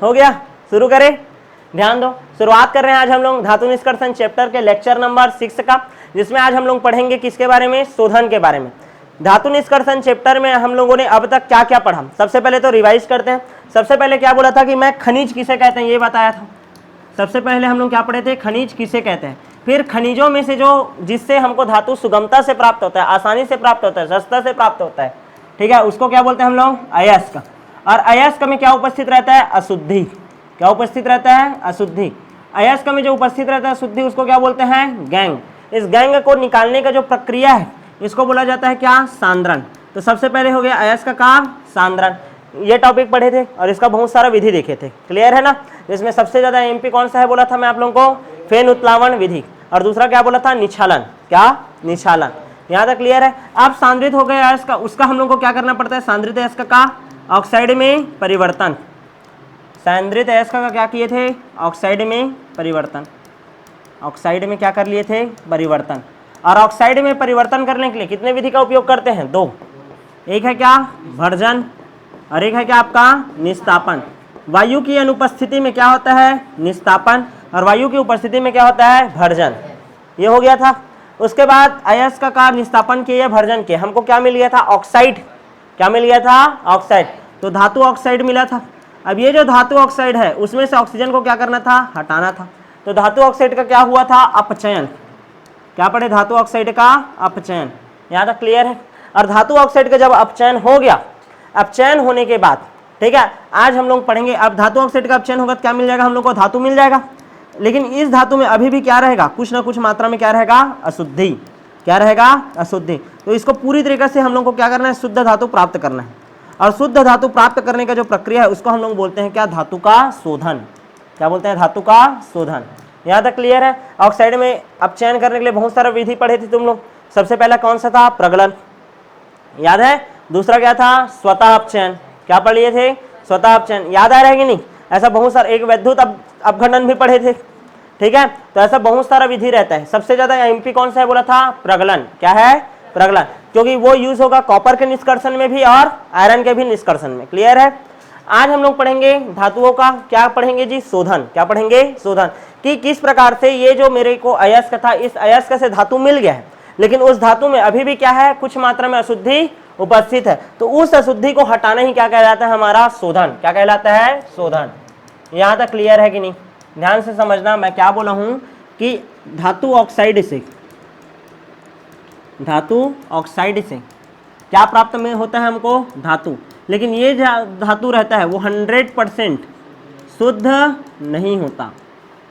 हो गया, शुरू करें। ध्यान दो, शुरुआत कर रहे हैं आज हम लोग धातु निष्कर्षण चैप्टर के लेक्चर नंबर 6 का, जिसमें आज हम लोग पढ़ेंगे किसके बारे में, शोधन के बारे में। धातु निष्कर्षण चैप्टर में हम लोगों ने अब तक क्या क्या पढ़ा, सबसे पहले तो रिवाइज करते हैं। सबसे पहले क्या बोला था कि मैं खनिज किसे कहते हैं ये बताया था। सबसे पहले हम लोग क्या पढ़े थे, खनिज किसे कहते हैं। फिर खनिजों में से जो जिससे हमको धातु सुगमता से प्राप्त होता है, आसानी से प्राप्त होता है, सस्ता से प्राप्त होता है, ठीक है, उसको क्या बोलते हैं हम लोग, अयस्क। और अयस्क में क्या उपस्थित रहता है, अशुद्धि। क्या उपस्थित रहता है, अशुद्धि। अयस्क में जो उपस्थित रहता है अशुद्धि, उसको क्या बोलते हैं, गैंग। इस गैंग को निकालने का जो प्रक्रिया है इसको बोला जाता है क्या, सांद्रण। तो सबसे पहले हो गया अयस्क का सांद्रण, ये टॉपिक पढ़े थे और इसका बहुत सारा विधि देखे थे, क्लियर है ना। इसमें सबसे ज्यादा एमपी कौन सा है बोला था मैं आप लोगों को, फेन उत्प्लावन विधि, और दूसरा क्या बोला था, निछालन। क्या, निछालन। यहाँ तक क्लियर है। अब सांद्रित हो गया अयस्क का, उसका हम लोग को क्या करना पड़ता है, सांद्रित अयस्क का ऑक्साइड में परिवर्तन। सांद्रित अयस्क का क्या किए थे, ऑक्साइड में परिवर्तन। ऑक्साइड में क्या कर लिए थे, परिवर्तन। और ऑक्साइड में परिवर्तन करने के लिए कितने विधि का उपयोग करते हैं, दो। एक है क्या, भर्जन, और एक है क्या आपका, निस्तापन। वायु की अनुपस्थिति में क्या होता है, निस्तापन, और वायु की उपस्थिति में क्या होता है, भर्जन। ये हो गया था। उसके बाद अयस्क का निस्तापन किए, भर्जन किए, हमको क्या मिल गया था, ऑक्साइड। क्या मिल गया था, ऑक्साइड। तो धातु ऑक्साइड मिला था। अब ये जो धातु ऑक्साइड है उसमें से ऑक्सीजन को क्या करना था, हटाना था। तो धातु ऑक्साइड का क्या हुआ था, अपचयन। क्या पढ़े, धातु ऑक्साइड का अपचयन। यहाँ तक क्लियर है। और धातु ऑक्साइड का जब अपचयन हो गया, अपचयन होने के बाद, ठीक है, आज हम लोग पढ़ेंगे। अब धातु ऑक्साइड का अपचयन होगा तो क्या मिल जाएगा हम लोग को, धातु मिल जाएगा। लेकिन इस धातु में अभी भी क्या रहेगा, कुछ ना कुछ मात्रा में क्या रहेगा, अशुद्धि। क्या रहेगा, अशुद्धि। तो इसको पूरी तरीके से हम लोग को क्या करना है, शुद्ध धातु प्राप्त करना है। और शुद्ध धातु प्राप्त करने का जो प्रक्रिया है उसको हम लोग बोलते हैं क्या, धातु का शोधन। क्या बोलते हैं, धातु का शोधन। यहाँ तक क्लियर है। ऑक्साइड में अपचयन करने के लिए बहुत सारा विधि पढ़े थे तुम लोग। सबसे पहला कौन सा था, प्रगलन, याद है। दूसरा क्या था, स्वतः अपचयन। क्या पढ़ लिए थे, स्वतः अपचयन। याद आ रहा है कि नहीं, ऐसा बहुत सारा। एक वैद्युत अपघटन भी पढ़े थे, ठीक है। तो ऐसा बहुत सारा विधि रहता है। सबसे ज्यादा एमपी कौन सा है बोला था, प्रगलन। क्या है, प्रगलन, क्योंकि वो यूज होगा कॉपर के निष्कर्षण में भी और आयरन के भी निष्कर्षण में, क्लियर है। आज हम लोग पढ़ेंगे धातुओं का क्या पढ़ेंगे जी, शोधन। क्या पढ़ेंगे, शोधन, कि किस प्रकार से ये जो मेरे को अयस्क था, इस अयस्क से धातु मिल गया है, लेकिन उस धातु में अभी भी क्या है, कुछ मात्रा में अशुद्धि उपस्थित है। तो उस अशुद्धि को हटाना ही क्या कहलाता है, हमारा शोधन। क्या कहलाता है, शोधन। यहाँ तक क्लियर है कि नहीं, ध्यान से समझना। मैं क्या बोला हूं कि धातु ऑक्साइड से, धातु ऑक्साइड से क्या प्राप्त में होता है हमको, धातु। लेकिन ये धातु रहता है वो 100% शुद्ध नहीं होता,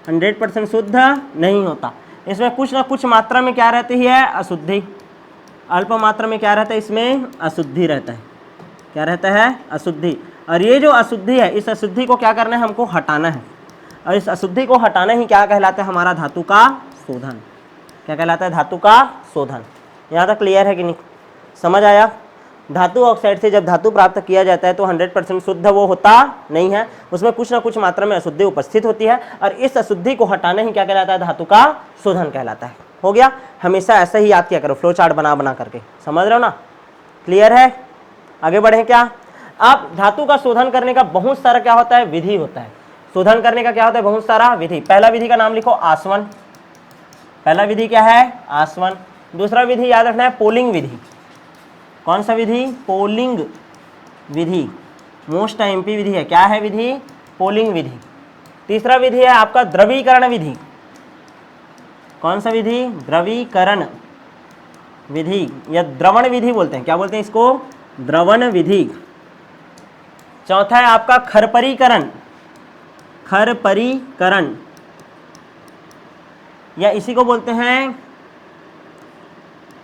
100% शुद्ध नहीं होता। इसमें कुछ ना कुछ मात्रा में क्या रहती है, अशुद्धि। अल्प मात्रा में क्या रहता है, इसमें अशुद्धि रहता है। क्या रहता है, अशुद्धि। और ये जो अशुद्धि है, इस अशुद्धि को क्या करना है, हमको हटाना है। और इस अशुद्धि को हटाना ही क्या कहलाता है, हमारा धातु का शोधन। क्या कहलाता है, धातु का शोधन। यहाँ तक क्लियर है कि नहीं, समझ आया। धातु ऑक्साइड से जब धातु प्राप्त किया जाता है तो 100% शुद्ध वो होता नहीं है, उसमें कुछ ना कुछ मात्रा में अशुद्धि उपस्थित होती है। और इस अशुद्धि को हटाना ही क्या कहलाता है, धातु का शोधन कहलाता है। हो गया, हमेशा ऐसा ही याद किया करो, फ्लो चार्ट बना बना करके, समझ रहे हो ना, क्लियर है। आगे बढ़े क्या। अब धातु का शोधन करने का बहुत सारा क्या होता है, विधि होता है। शोधन करने का क्या होता है, बहुत सारा विधि। पहला विधि का नाम लिखो, आसवन। पहला विधि क्या है, आसवन। दूसरा विधि याद रखना है, पोलिंग विधि। कौन सा विधि, पोलिंग विधि, मोस्ट एमपी विधि है। क्या है विधि, पोलिंग विधि। तीसरा विधि है आपका द्रवीकरण विधि। कौन सा विधि, द्रवीकरण विधि या द्रवण विधि बोलते हैं। क्या बोलते हैं इसको, द्रवण विधि। चौथा है आपका खरपरीकरण, खरपरीकरण, या इसी को बोलते हैं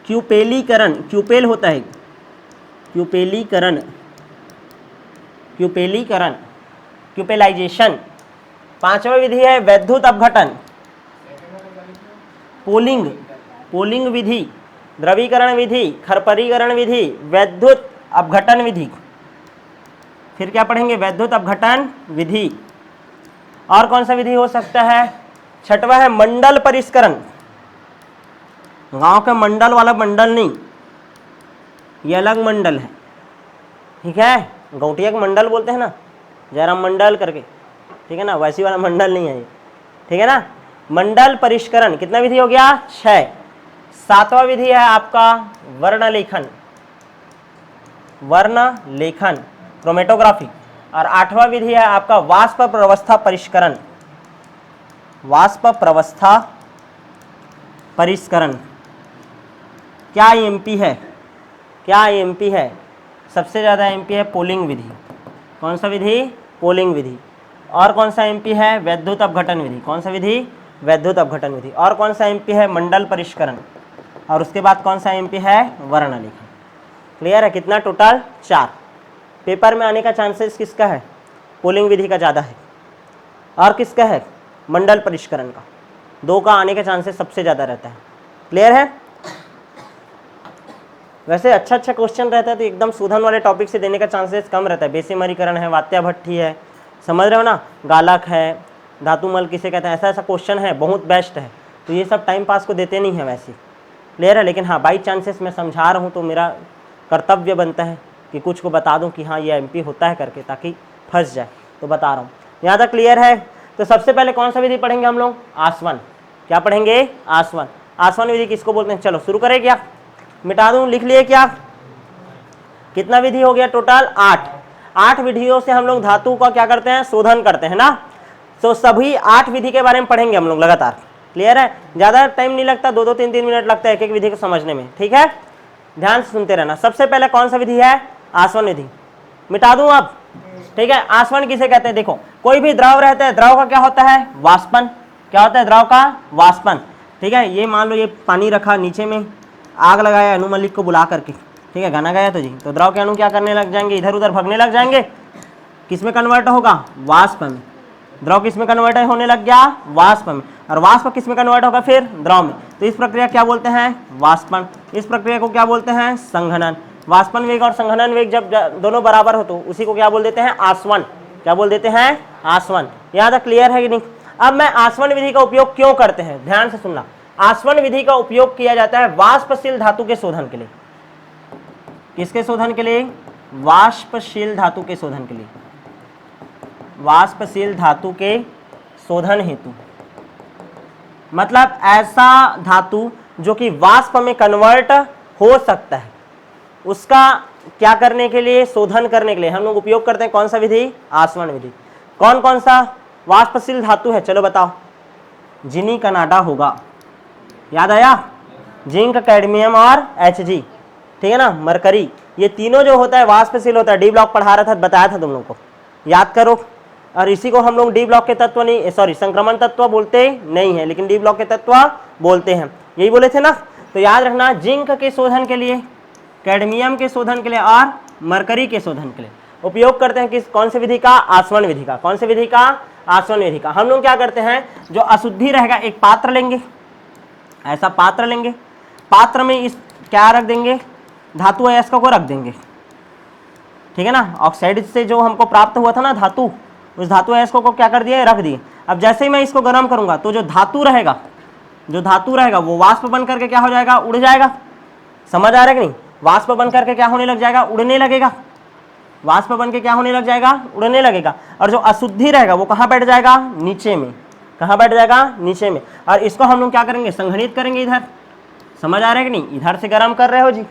क्यूपेलीकरण। क्यूपेल होता है, क्यूपेलीकरण, क्यूपेलीकरण, क्यूपेलाइजेशन। पांचवा विधि है वैद्युत अपघटन, पोलिंग, पोलिंग विधि, द्रवीकरण विधि, खरपरीकरण विधि, वैद्युत अपघटन विधि। फिर क्या पढ़ेंगे, वैद्युत अपघटन विधि। और कौन सा विधि हो सकता है, छठवा है मंडल परिष्करण। गांव के मंडल वाला मंडल नहीं, ये अलग मंडल है, ठीक है। गौटिया का मंडल बोलते हैं ना, जयराम मंडल करके, ठीक है ना, वैसी वाला मंडल नहीं है ये, ठीक है ना। मंडल परिष्करण कितना विधि हो गया? 6। 7वां विधि है आपका वर्ण लेखन, वर्ण लेखन क्रोमेटोग्राफी। और 8वां विधि है आपका वाष्प प्रवस्था परिष्करण, वाष्प प्रवस्था परिष्करण। क्या एमपी है? क्या एमपी है? सबसे ज़्यादा एमपी है पोलिंग विधि। कौन सा विधि? पोलिंग विधि। और कौन सा एमपी है? वैद्युत अपघटन विधि। कौन सा विधि? वैद्युत अपघटन विधि। और कौन सा एमपी है? मंडल परिष्करण। और उसके बाद कौन सा एमपी है? वर्ण लेखन। क्लियर है? कितना टोटल? 4। पेपर में आने का चांसेस किसका है? पोलिंग विधि का ज़्यादा है। और किसका है? मंडल परिष्करण का। 2 का आने के चांसेस सबसे ज़्यादा रहता है। क्लियर है? वैसे अच्छा क्वेश्चन रहता है तो एकदम शोधन वाले टॉपिक से देने का चांसेस कम रहता है। बेसिमरीकरण है, वात्याभट्टी है, समझ रहे हो ना, गालक है, धातुमल किसे कहते हैं, ऐसा क्वेश्चन है, बहुत बेस्ट है। तो ये सब टाइम पास को देते नहीं है वैसे। क्लियर है? लेकिन हाँ, बाई चांसेस मैं समझा रहा हूँ तो मेरा कर्तव्य बनता है कि कुछ को बता दूँ कि हाँ ये एमपी होता है करके, ताकि फंस जाए, तो बता रहा हूँ। यहाँ तक क्लियर है? तो सबसे पहले कौन सा विधि पढ़ेंगे हम लोग? आसवन। क्या पढ़ेंगे? आसवन। आसवन विधि किसको बोलते हैं? चलो शुरू करें क्या? मिटा दूं, लिख लिए क्या? कितना विधि हो गया टोटल? 8। 8 विधियों से हम लोग धातु का क्या करते हैं? शोधन करते हैं ना। तो सभी 8 विधि के बारे में पढ़ेंगे हम लोग लगातार। क्लियर है? ज़्यादा टाइम नहीं लगता, 2-2 3-3 मिनट लगता है एक एक विधि को समझने में, ठीक है। ध्यान से सुनते रहना। सबसे पहले कौन सा विधि है? आसवन विधि। मिटा दूं अब, ठीक है। आसवन किसे कहते हैं? देखो, कोई भी द्रव रहता है, द्रव का क्या होता है? वाष्पन। क्या होता है? द्रव का वाष्पन, ठीक है। ये मान लो ये पानी रखा, नीचे में आग लगाया अनु मलिक को बुला करके, ठीक है, गाना गाया तो जी, तो द्रव के अणु क्या करने लग जाएंगे? इधर उधर भगने लग जाएंगे। किस में कन्वर्ट होगा? वाष्प में। द्रव किस में कन्वर्ट होने लग गया? वाष्प में। और वाष्प किस में कन्वर्ट होगा? फिर द्रव में। तो इस प्रक्रिया क्या बोलते हैं? वाष्पन। इस प्रक्रिया को क्या बोलते हैं? संघनन। वाष्पन वेग और संघनन वेग जब दोनों बराबर हो तो उसी को क्या बोल देते हैं? आसवन। क्या बोल देते हैं? आसवन। यहाँ तक क्लियर है कि नहीं? अब मैं आसवन विधि का उपयोग क्यों करते हैं, ध्यान से सुनना। आसवन विधि का उपयोग किया जाता है वाष्पशील धातु के शोधन के लिए। किसके शोधन के लिए? वाष्पशील धातु के शोधन के लिए। वाष्पशील धातु के शोधन हेतु, मतलब ऐसा धातु जो कि वाष्प में कन्वर्ट हो सकता है, उसका क्या करने के लिए? शोधन करने के लिए हम लोग उपयोग करते हैं कौन सा विधि? आसवन विधि। कौन कौन सा वाष्पशील धातु है? चलो बताओ। जिनी कनाडा होगा, याद आया? जिंक, कैडमियम और Hg, ठीक है ना, मरकरी। ये तीनों जो होता है वाष्पशील होता है। डी ब्लॉक पढ़ा रहा था, बताया था तुम लोग को, याद करो। और इसी को हम लोग डी ब्लॉक के तत्व नहीं, सॉरी, संक्रमण तत्व बोलते नहीं है, लेकिन डी ब्लॉक के तत्व बोलते हैं। यही बोले थे ना। तो याद रखना, जिंक के शोधन के लिए, कैडमियम के शोधन के लिए और मरकरी के शोधन के लिए उपयोग करते हैं किस, कौन से विधि का? आसवन विधि का। कौन से विधि का? आसवन विधि का। हम लोग क्या करते हैं, जो अशुद्धि रहेगा, एक पात्र लेंगे, ऐसा पात्र लेंगे, पात्र में इस क्या रख देंगे? धातु अयस्क को रख देंगे, ठीक है ना। ऑक्साइड से जो हमको प्राप्त हुआ था ना धातु, उस धातु अयस्क को क्या कर दिया? रख दिए। अब जैसे ही मैं इसको गर्म करूंगा तो जो धातु रहेगा, वो वाष्प बन करके क्या हो जाएगा? उड़ जाएगा। समझ आ रहा है कि नहीं? वाष्प बन करके क्या होने लग जाएगा? उड़ने लगेगा। वाष्प बन के क्या होने लग जाएगा? उड़ने लगेगा। और जो अशुद्धि रहेगा वो कहाँ बैठ जाएगा? नीचे में। कहाँ बैठ जाएगा? नीचे में। और इसको हम लोग क्या करेंगे? संघनित करेंगे इधर। समझ आ रहा है कि नहीं? इधर से गर्म कर रहे हो जी,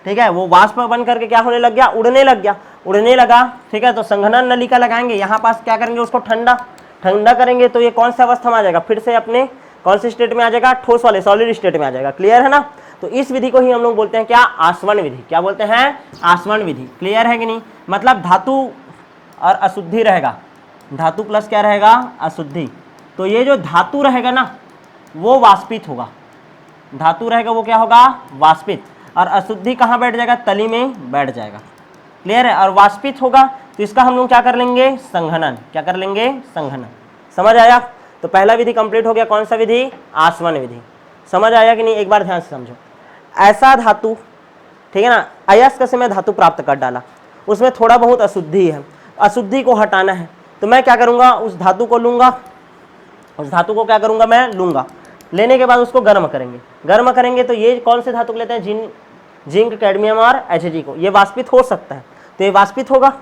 ठीक है। वो वाष्प बन करके क्या होने लग गया? उड़ने लग गया, उड़ने लगा, ठीक है। तो संघनन नलिका लगाएंगे, यहाँ पास क्या करेंगे? उसको ठंडा करेंगे। तो ये कौन सी अवस्था में आ जाएगा? फिर से अपने कौन से स्टेट में आ जाएगा? ठोस वाले, सॉलिड स्टेट में आ जाएगा। क्लियर है ना? तो इस विधि को ही हम लोग बोलते हैं क्या? आसवन विधि। क्या बोलते हैं? आसवन विधि। क्लियर है कि नहीं? मतलब धातु और अशुद्धि रहेगा, धातु प्लस क्या रहेगा? अशुद्धि। तो ये जो धातु रहेगा ना, वो वाष्पित होगा। धातु रहेगा वो क्या होगा? वाष्पित। और अशुद्धि कहाँ बैठ जाएगा? तली में बैठ जाएगा। क्लियर है? और वाष्पित होगा तो इसका हम लोग क्या कर लेंगे? संघनन। क्या कर लेंगे? संघनन। समझ आया? तो पहला विधि कंप्लीट हो गया। कौन सा विधि? आसवन विधि। समझ आया कि नहीं? एक बार ध्यान से समझो। ऐसा धातु, ठीक है ना, अयस्क से मैं धातु प्राप्त कर डाला, उसमें थोड़ा बहुत अशुद्धि है, अशुद्धि को हटाना है, तो मैं क्या करूँगा? उस धातु को लूँगा, उस धातु को क्या करूँगा? मैं लूँगा। लेने के बाद उसको गर्म करेंगे। गर्म करेंगे तो ये कौन से धातु को लेते हैं? जिंक, कैडमियम और Hg को। ये वाष्पित हो सकता है, तो ये वाष्पित होगा।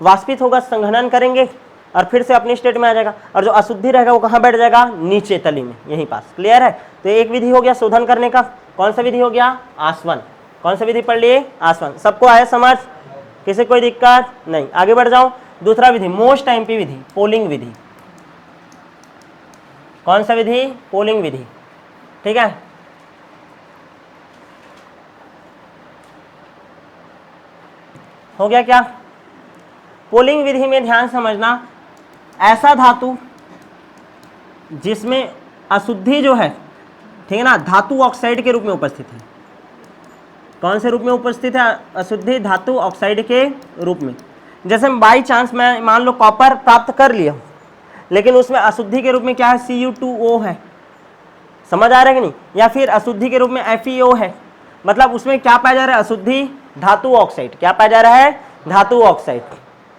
वाष्पित होगा, संघनन करेंगे और फिर से अपनी स्टेट में आ जाएगा, और जो अशुद्धि रहेगा वो कहाँ बैठ जाएगा, नीचे तली में, यहीं पास। क्लियर है। तो एक विधि हो गया शोधन करने का, कौन सा विधि हो गया, आसवन। कौन सा विधि पढ़ लिए, आसवन। सबको आया समझ, किसी कोई दिक्कत नहीं, आगे बढ़ जाओ। दूसरा विधि मोस्ट एमपी विधि, पोलिंग विधि। कौन सा विधि, पोलिंग विधि। ठीक है, हो गया क्या। पोलिंग विधि में ध्यान समझना, ऐसा धातु जिसमें अशुद्धि जो है, ठीक है ना, धातु ऑक्साइड के रूप में उपस्थित है। कौन से रूप में उपस्थित है, अशुद्धि धातु ऑक्साइड के रूप में। जैसे बाई चांस मैं मान लो कॉपर प्राप्त कर लिया, लेकिन उसमें अशुद्धि के रूप में क्या है, Cu2O है, समझ आ रहा है कि नहीं, या फिर अशुद्धि के रूप में FeO है, मतलब उसमें क्या पाया जा रहा है, अशुद्धि धातु ऑक्साइड। क्या पाया जा रहा है, धातु ऑक्साइड।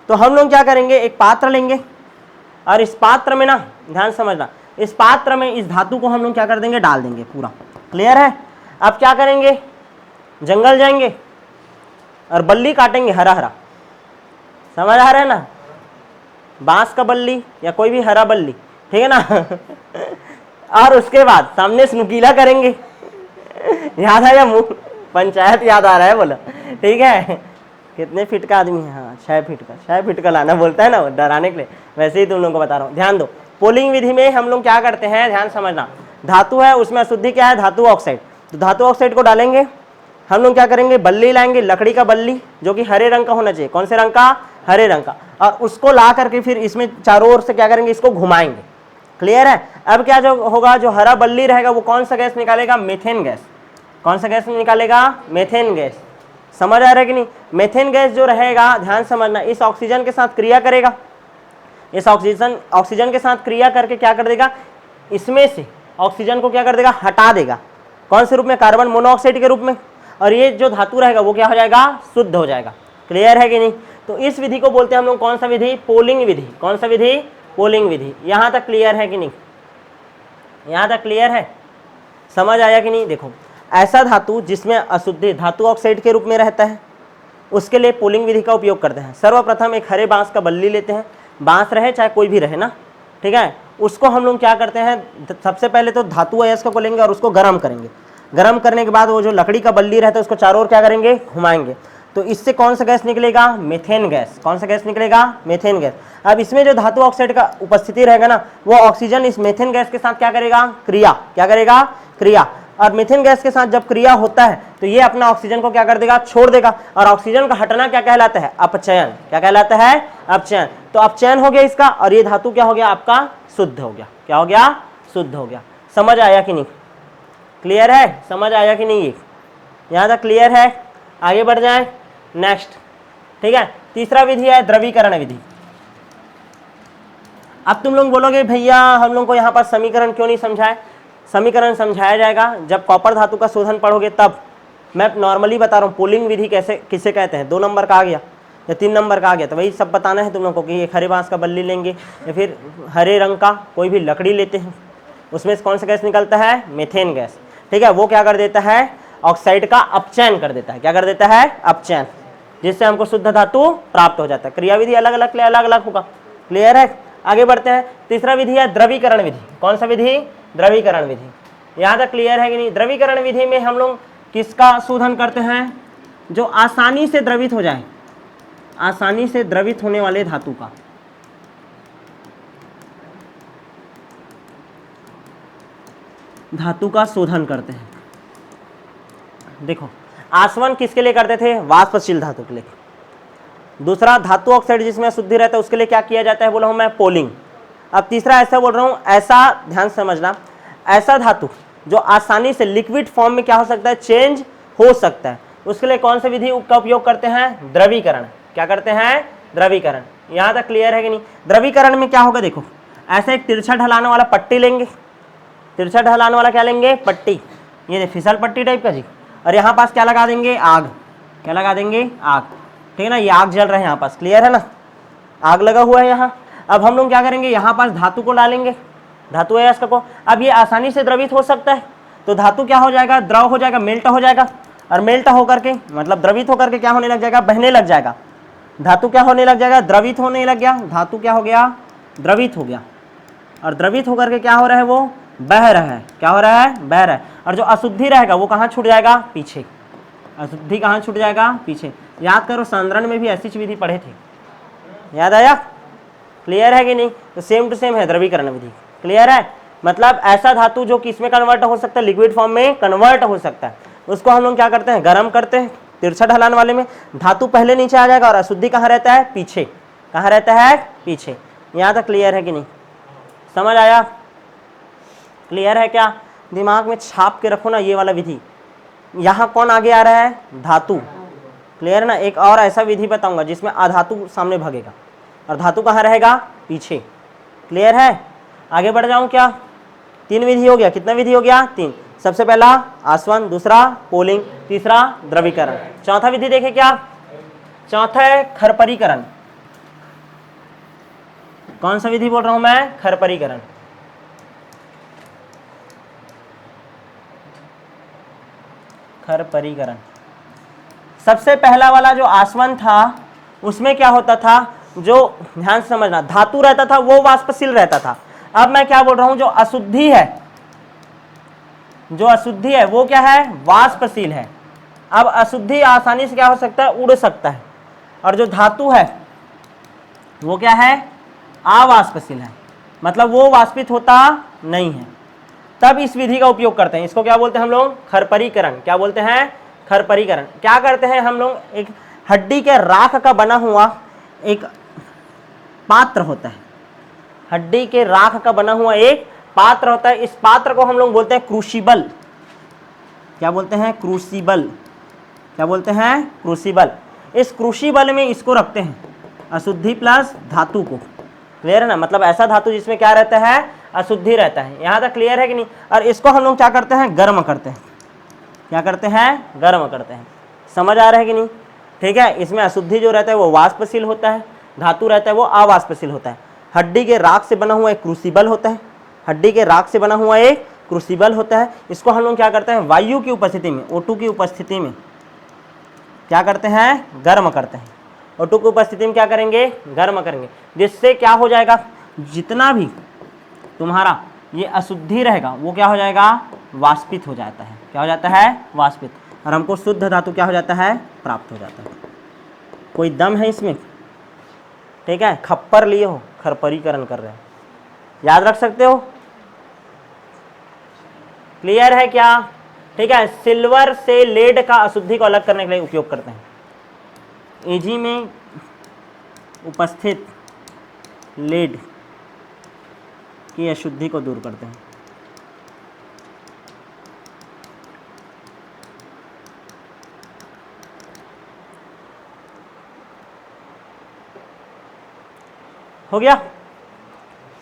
तो हम लोग क्या करेंगे, एक पात्र लेंगे और इस पात्र में ना, ध्यान समझना, इस पात्र में इस धातु को हम लोग क्या कर देंगे, डाल देंगे पूरा। क्लियर है। अब क्या करेंगे, जंगल जाएंगे और बल्ली काटेंगे हरा हरा, समझ आ रहा है ना, बांस का बल्ली या कोई भी हरा बल्ली, ठीक है ना और उसके बाद सामने से नुकीला करेंगे याद आया मुंह, पंचायत याद आ रहा है बोला, ठीक है। कितने फीट का आदमी है, हाँ 6 फीट का, 6 फीट का लाना बोलता है ना वो, डराने के लिए, वैसे ही तुम लोगों को बता रहा हूँ। ध्यान दो, पोलिंग विधि में हम लोग क्या करते हैं, ध्यान समझना, धातु है उसमें अशुद्धि क्या है, धातु ऑक्साइड। तो धातु ऑक्साइड को डालेंगे, हम लोग क्या करेंगे, बल्ली लाएंगे, लकड़ी का बल्ली जो कि हरे रंग का होना चाहिए। कौन से रंग का, हरे रंग का। और उसको ला करके फिर इसमें चारों ओर से क्या करेंगे, इसको घुमाएंगे। क्लियर है। अब क्या जो होगा, जो हरा बल्ली रहेगा वो कौन सा गैस निकालेगा, मीथेन गैस। कौन सा गैस निकालेगा, मीथेन गैस। समझ आ रहा है कि नहीं। मीथेन गैस जो रहेगा, ध्यान समझना, इस ऑक्सीजन के साथ क्रिया करेगा, इस ऑक्सीजन के साथ क्रिया करके क्या कर देगा, इसमें से ऑक्सीजन को क्या कर देगा, हटा देगा। कौन से रूप में, कार्बन मोनोऑक्साइड के रूप में। और ये जो धातु रहेगा वो क्या हो जाएगा, शुद्ध हो जाएगा। क्लियर है कि नहीं। तो इस विधि को बोलते हैं हम लोग कौन सा विधि, पोलिंग विधि। कौन सा विधि, पोलिंग विधि। यहां तक क्लियर है कि नहीं, यहां तक क्लियर है, समझ आया कि नहीं। देखो, ऐसा धातु जिसमें अशुद्धि धातु ऑक्साइड के रूप में रहता है, उसके लिए पोलिंग विधि का उपयोग करते हैं। सर्वप्रथम एक हरे बांस का बल्ली लेते हैं, बांस रहे चाहे कोई भी रहे ना, ठीक है। उसको हम लोग क्या करते हैं, सबसे पहले तो धातु अयस्क को लेंगे और उसको गर्म करेंगे। गर्म करने के बाद वो जो लकड़ी का बल्ली रहता है उसको चारों ओर क्या करेंगे, घुमाएंगे। तो इससे कौन सा गैस निकलेगा, मीथेन गैस। कौन सा गैस निकलेगा, मीथेन गैस। अब इसमें जो धातु ऑक्साइड का उपस्थिति रहेगा ना, वो ऑक्सीजन इस मीथेन गैस के साथ क्या करेगा, क्रिया। क्या करेगा, क्रिया। और मीथेन गैस के साथ जब क्रिया होता है तो ये अपना ऑक्सीजन को क्या कर देगा, छोड़ देगा। और ऑक्सीजन का हटना क्या कहलाता है, अपचयन। क्या कहलाता है, अपचयन। तो अपचयन हो गया इसका, और ये धातु क्या हो गया, आपका शुद्ध हो गया। क्या हो गया, शुद्ध हो गया। समझ आया कि नहीं, क्लियर है, समझ आया कि नहीं, ये यहाँ तक क्लियर है। आगे बढ़ जाए, नेक्स्ट, ठीक है। तीसरा विधि है द्रवीकरण विधि। अब तुम लोग बोलोगे भैया हम लोग को यहाँ पर समीकरण क्यों नहीं समझाए। समीकरण समझाया जाएगा जब कॉपर धातु का शोधन पढ़ोगे तब। मैं नॉर्मली बता रहा हूँ पोलिंग विधि कैसे किसे कहते हैं। 2 नंबर का आ गया या 3 नंबर का आ गया तो वही सब बताना है तुम लोग को कि एक हरे बांस का बल्ली लेंगे या फिर हरे रंग का कोई भी लकड़ी लेते हैं, उसमें से कौन सा गैस निकलता है, मीथेन गैस। ठीक है, वो क्या कर देता है, ऑक्साइड का अपचयन कर देता है। क्या कर देता है, अपचयन, जिससे हमको शुद्ध धातु प्राप्त हो जाता है। क्रियाविधि अलग अलग अलग अलग होगा। क्लियर है। आगे बढ़ते हैं। तीसरा विधि है द्रवीकरण विधि। कौन सा विधि, द्रवीकरण विधि। यहाँ तक क्लियर है कि नहीं। द्रवीकरण विधि में हम लोग किसका शोधन करते हैं, जो आसानी से द्रवित हो जाए, आसानी से द्रवित होने वाले धातु का। धातु का शोधन करते हैं। देखो आसवन किसके लिए करते थे, वाष्पशील धातु के लिए। दूसरा धातु ऑक्साइड जिसमें अशुद्धि रहता है उसके लिए क्या किया जाता है, बोला हूं मैं पोलिंग। अब तीसरा ऐसा बोल रहा हूं, ऐसा ध्यान समझना, ऐसा धातु जो आसानी से लिक्विड फॉर्म में क्या हो सकता है, चेंज हो सकता है, उसके लिए कौन सी विधि का उपयोग करते हैं, द्रवीकरण। क्या करते हैं, द्रवीकरण। यहां तक क्लियर है कि नहीं। द्रवीकरण में क्या होगा, देखो ऐसे एक तिरछा ढलाने वाला पट्टी लेंगे। तिरछा ढलाने वाला क्या लेंगे, पट्टी, ये फिसल पट्टी टाइप का जी। और यहाँ पास क्या लगा देंगे, आग। क्या लगा देंगे, आग। ठीक है ना, ये आग जल रहा है यहाँ पास, क्लियर है ना, आग लगा हुआ है यहाँ। अब हम लोग क्या करेंगे, यहाँ पास धातु को डालेंगे, धातु है इसका को। अब ये आसानी से द्रवित हो सकता है तो धातु क्या हो जाएगा, द्रव हो जाएगा, मेल्ट हो जाएगा। और मेल्ट होकर के मतलब द्रवित होकर के क्या होने लग जाएगा, बहने लग जाएगा। धातु क्या होने लग जाएगा, द्रवित होने लग गया, धातु क्या हो गया, द्रवित हो गया, और द्रवित होकर के क्या हो रहा है, वो बह रहा है, क्या हो रहा है, बह रहा है। और जो अशुद्धि रहेगा वो कहाँ छूट जाएगा, पीछे, अशुद्धि कहाँ छूट जाएगा, पीछे। याद करो सांद्रण में भी ऐसी विधि पढ़े थे, याद आया, क्लियर है कि नहीं। तो सेम टू सेम है द्रवीकरण विधि, क्लियर है। मतलब ऐसा धातु जो किसमें कन्वर्ट हो सकता है, लिक्विड फॉर्म में कन्वर्ट हो सकता है, उसको हम लोग क्या करते हैं, गर्म करते हैं। तिरछा ढलान वाले में धातु पहले नीचे आ जाएगा और अशुद्धि कहाँ रहता है, पीछे, कहाँ रहता है, पीछे। यहाँ तक क्लियर है कि नहीं, समझ आया, क्लियर है क्या, दिमाग में छाप के रखो ना ये वाला विधि। यहाँ कौन आगे आ रहा है, धातु, क्लियर ना। एक और ऐसा विधि बताऊंगा जिसमें अधातु सामने भागेगा और धातु कहाँ रहेगा, पीछे, क्लियर है। आगे बढ़ जाऊं क्या, 3 विधि हो गया, कितना विधि हो गया, 3। सबसे पहला आसवन, दूसरा पोलिंग, तीसरा द्रवीकरण। चौथा विधि देखे क्या, चौथा है खरपरीकरण। कौन सा विधि बोल रहा हूं मैं, खरपरीकरण। खरपरीकरण सबसे पहला वाला जो आसवन था उसमें क्या होता था, जो ध्यान से समझना, धातु रहता था वो वाष्पशील रहता था। अब मैं क्या बोल रहा हूं, जो अशुद्धि है, जो अशुद्धि है वो क्या है, वाष्पशील है। अब अशुद्धि आसानी से क्या हो सकता है, उड़ सकता है, और जो धातु है वो क्या है, अवाष्पशील है, मतलब वो वाष्पित होता नहीं है। तब इस विधि का उपयोग करते हैं, इसको क्या बोलते हैं हम लोग, खरपरीकरण। क्या बोलते हैं, खरपरीकरण। क्या करते हैं हम लोग, एक हड्डी के राख का बना हुआ एक पात्र होता है, हड्डी के राख का बना हुआ एक पात्र होता है, इस पात्र को हम लोग बोलते हैं क्रूसिबल। क्या बोलते हैं, क्रूसिबल। क्या बोलते हैं, क्रूसिबल। इस क्रूसिबल में इसको रखते हैं, अशुद्धि प्लस धातु को, क्लियर है ना। मतलब ऐसा धातु जिसमें क्या रहता है, अशुद्धि रहता है। यहाँ तक क्लियर है कि नहीं। और इसको हम लोग क्या करते हैं, गर्म करते हैं। क्या करते हैं, गर्म करते हैं। समझ आ रहा है कि नहीं, ठीक है। इसमें अशुद्धि जो रहता है वो वाष्पशील होता है, धातु रहता है वो अवाष्पशील होता है। हड्डी के राख से बना हुआ एक क्रूसिबल होता है, हड्डी के राख से बना हुआ एक क्रूसिबल होता है। इसको हम लोग क्या करते हैं, वायु की उपस्थिति में, O2 की उपस्थिति में क्या करते हैं, गर्म करते हैं। O2 की उपस्थिति में क्या करेंगे, गर्म करेंगे, जिससे क्या हो जाएगा, जितना भी तुम्हारा ये अशुद्धि रहेगा वो क्या हो जाएगा, वाष्पित हो जाता है। क्या हो जाता है, वाष्पित। और हमको शुद्ध धातु क्या हो जाता है, प्राप्त हो जाता है। कोई दम है इसमें, ठीक है। खप्पर लिए हो, खरपरीकरण कर रहे हो, याद रख सकते हो, क्लियर है क्या, ठीक है। सिल्वर से लेड का अशुद्धि को अलग करने के लिए उपयोग करते हैं। एजी में उपस्थित लेड की अशुद्धि को दूर करते हैं। हो गया,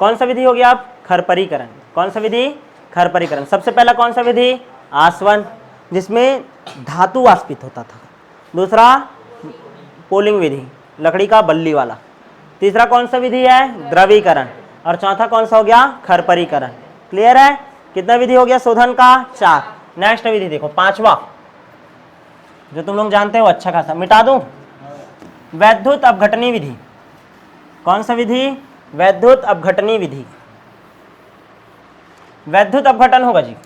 कौन सा विधि हो गया, आप खरपरीकरण। कौन सा विधि, खरपरीकरण। सबसे पहला कौन सा विधि, आसवन, जिसमें धातु वाष्पित होता था। दूसरा पोलिंग विधि, लकड़ी का बल्ली वाला। तीसरा कौन सा विधि है, द्रवीकरण। और चौथा कौन सा हो गया, खरपरीकरण। क्लियर है, कितना विधि हो गया शोधन का, 4। नेक्स्ट विधि देखो, 5वां, जो तुम लोग जानते हो अच्छा खासा, मिटा दूं, वैद्युत अपघटनी विधि। कौन सा विधि, वैद्युत अपघटनी विधि। वैद्युत अपघटन होगा जी,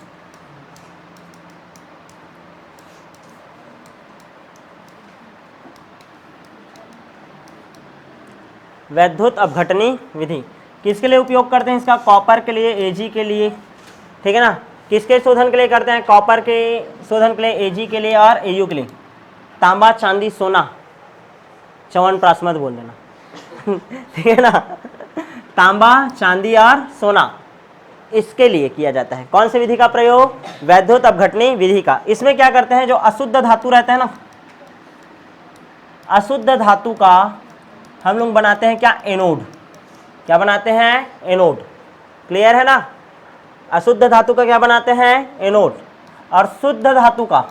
वैद्युत अपघटनी विधि किसके लिए उपयोग करते हैं इसका, कॉपर के लिए, एजी के लिए, ठीक है ना। किसके शोधन के लिए करते हैं, कॉपर के शोधन के लिए, एजी के लिए और एयू के लिए। तांबा चांदी सोना, च्यवनप्राश मत बोल देना ठीक है ना। तांबा चांदी और सोना, इसके लिए किया जाता है। कौन सी विधि का प्रयोग, वैद्युत अपघटनी विधि का। इसमें क्या करते हैं, जो अशुद्ध धातु रहता है ना, अशुद्ध धातु का हम लोग बनाते हैं क्या, एनोड। क्या बनाते हैं, एनोड। क्लियर है ना। अशुद्ध धातु का क्या बनाते हैं, एनोड। और शुद्ध धातु का,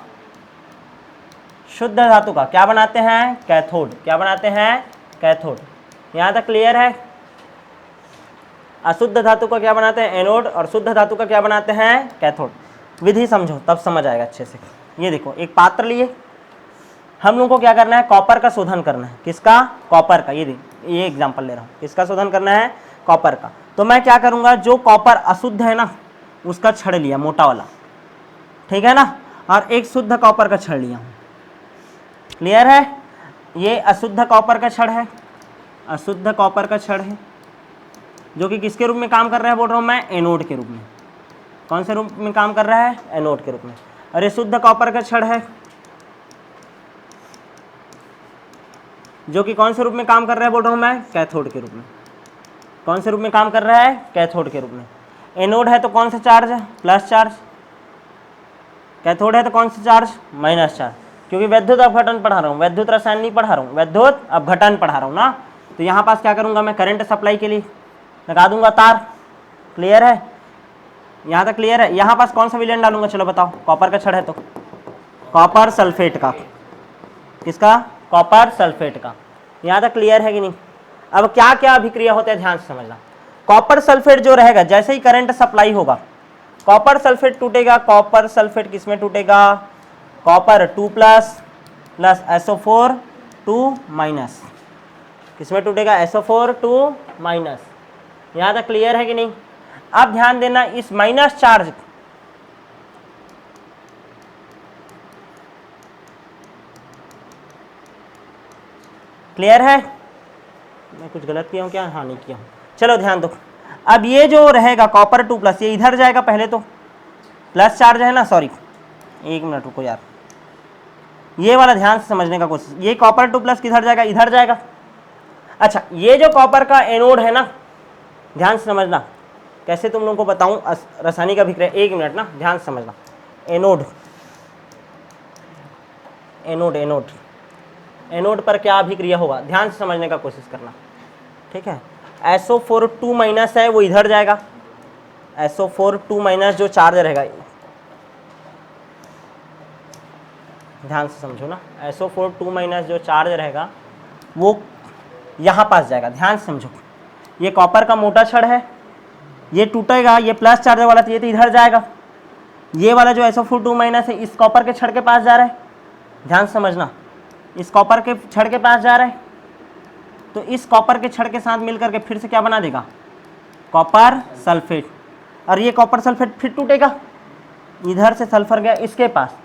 शुद्ध धातु का क्या बनाते हैं, कैथोड। क्या बनाते हैं, कैथोड। यहाँ तक क्लियर है। अशुद्ध धातु का क्या बनाते हैं, एनोड, और शुद्ध धातु का क्या बनाते हैं, कैथोड। विधि समझो तब समझ आएगा अच्छे से। ये देखो, एक पात्र लिए, हम लोग को क्या करना है, कॉपर का शोधन करना है। किसका? कॉपर का। ये एग्जांपल ले रहा हूँ, किसका शोधन करना है? कॉपर का। तो मैं क्या करूंगा, जो कॉपर अशुद्ध है ना उसका छड़ लिया, मोटा वाला, ठीक है ना, और एक शुद्ध कॉपर का छड़ लिया हूँ। क्लियर है? ये अशुद्ध कॉपर का छड़ है, अशुद्ध कॉपर का छड़ है, जो कि किसके रूप में काम कर रहा है बोल रहा हूँ मैं? एनोड के रूप में। कौन से रूप में काम कर रहा है? एनोड के रूप में। और ये शुद्ध कॉपर का छड़ है, जो कि कौन से रूप में काम कर रहा है बोल रहा हूँ मैं? कैथोड के रूप में। कौन से रूप में काम कर रहा है? कैथोड के रूप में। एनोड है तो कौन सा चार्ज है? Plus charge. कैथोड है तो कौन सा चार्ज? Minus charge. क्योंकि विद्युत अपघटन पढ़ा रहा हूँ, विद्युत रसायन नहीं पढ़ा रहा हूँ, विद्युत अपघटन पढ़ा रहा हूँ ना। तो यहाँ पास क्या करूँगा मैं? करंट सप्लाई के लिए लगा दूंगा तार। क्लियर है? यहाँ तक क्लियर है? यहाँ पास कौन सा विलयन डालूंगा? चलो बताओ। कॉपर का छड़ है तो कॉपर सल्फेट का। किसका? कॉपर सल्फेट का। यहाँ तक क्लियर है कि नहीं? अब क्या क्या अभिक्रिया होते हैं ध्यान से समझना। कॉपर सल्फेट जो रहेगा, जैसे ही करंट सप्लाई होगा कॉपर सल्फेट टूटेगा। कॉपर सल्फेट किसमें टूटेगा? Copper 2 plus plus SO4 2 minus. किसमें टूटेगा? SO4 2 minus. यहाँ तक क्लियर है कि नहीं? अब ध्यान देना, इस माइनस चार्ज, क्लियर है? मैं कुछ गलत किया हूँ क्या? हाँ नहीं किया हूँ। चलो ध्यान दो। अब ये जो रहेगा कॉपर 2 प्लस, ये इधर जाएगा, पहले तो प्लस चार्ज है ना, सॉरी एक मिनट रुको यार, ये वाला ध्यान से समझने का कोशिश। ये कॉपर 2 प्लस किधर जाएगा? इधर जाएगा। अच्छा, ये जो कॉपर का एनोड है ना, ध्यान से समझना, कैसे तुम लोगों को बताऊं रासायनिक अभिक्रिया, एक मिनट ना, ध्यान से समझना। एनोड एनोड एनोड एनोड पर क्या अभिक्रिया होगा, ध्यान से समझने का कोशिश करना, ठीक है। SO4 2 माइनस है, वो इधर जाएगा। SO4 2 माइनस जो चार्ज रहेगा, ध्यान से समझो ना, SO4 2 माइनस जो चार्ज रहेगा वो यहाँ पास जाएगा। ध्यान से समझो, ये कॉपर का मोटा छड़ है, ये टूटेगा, ये प्लस चार्ज वाला, तो ये तो इधर जाएगा। ये वाला जो SO4 2 माइनस है इस कॉपर के छड़ के पास जा रहा है। ध्यान से समझना, इस कॉपर के छड़ के पास जा रहा है, तो इस कॉपर के छड़ के साथ मिलकर के फिर से क्या बना देगा? Copper sulphate. और ये कॉपर सल्फेट फिर टूटेगा, इधर से सल्फर गया इसके पास,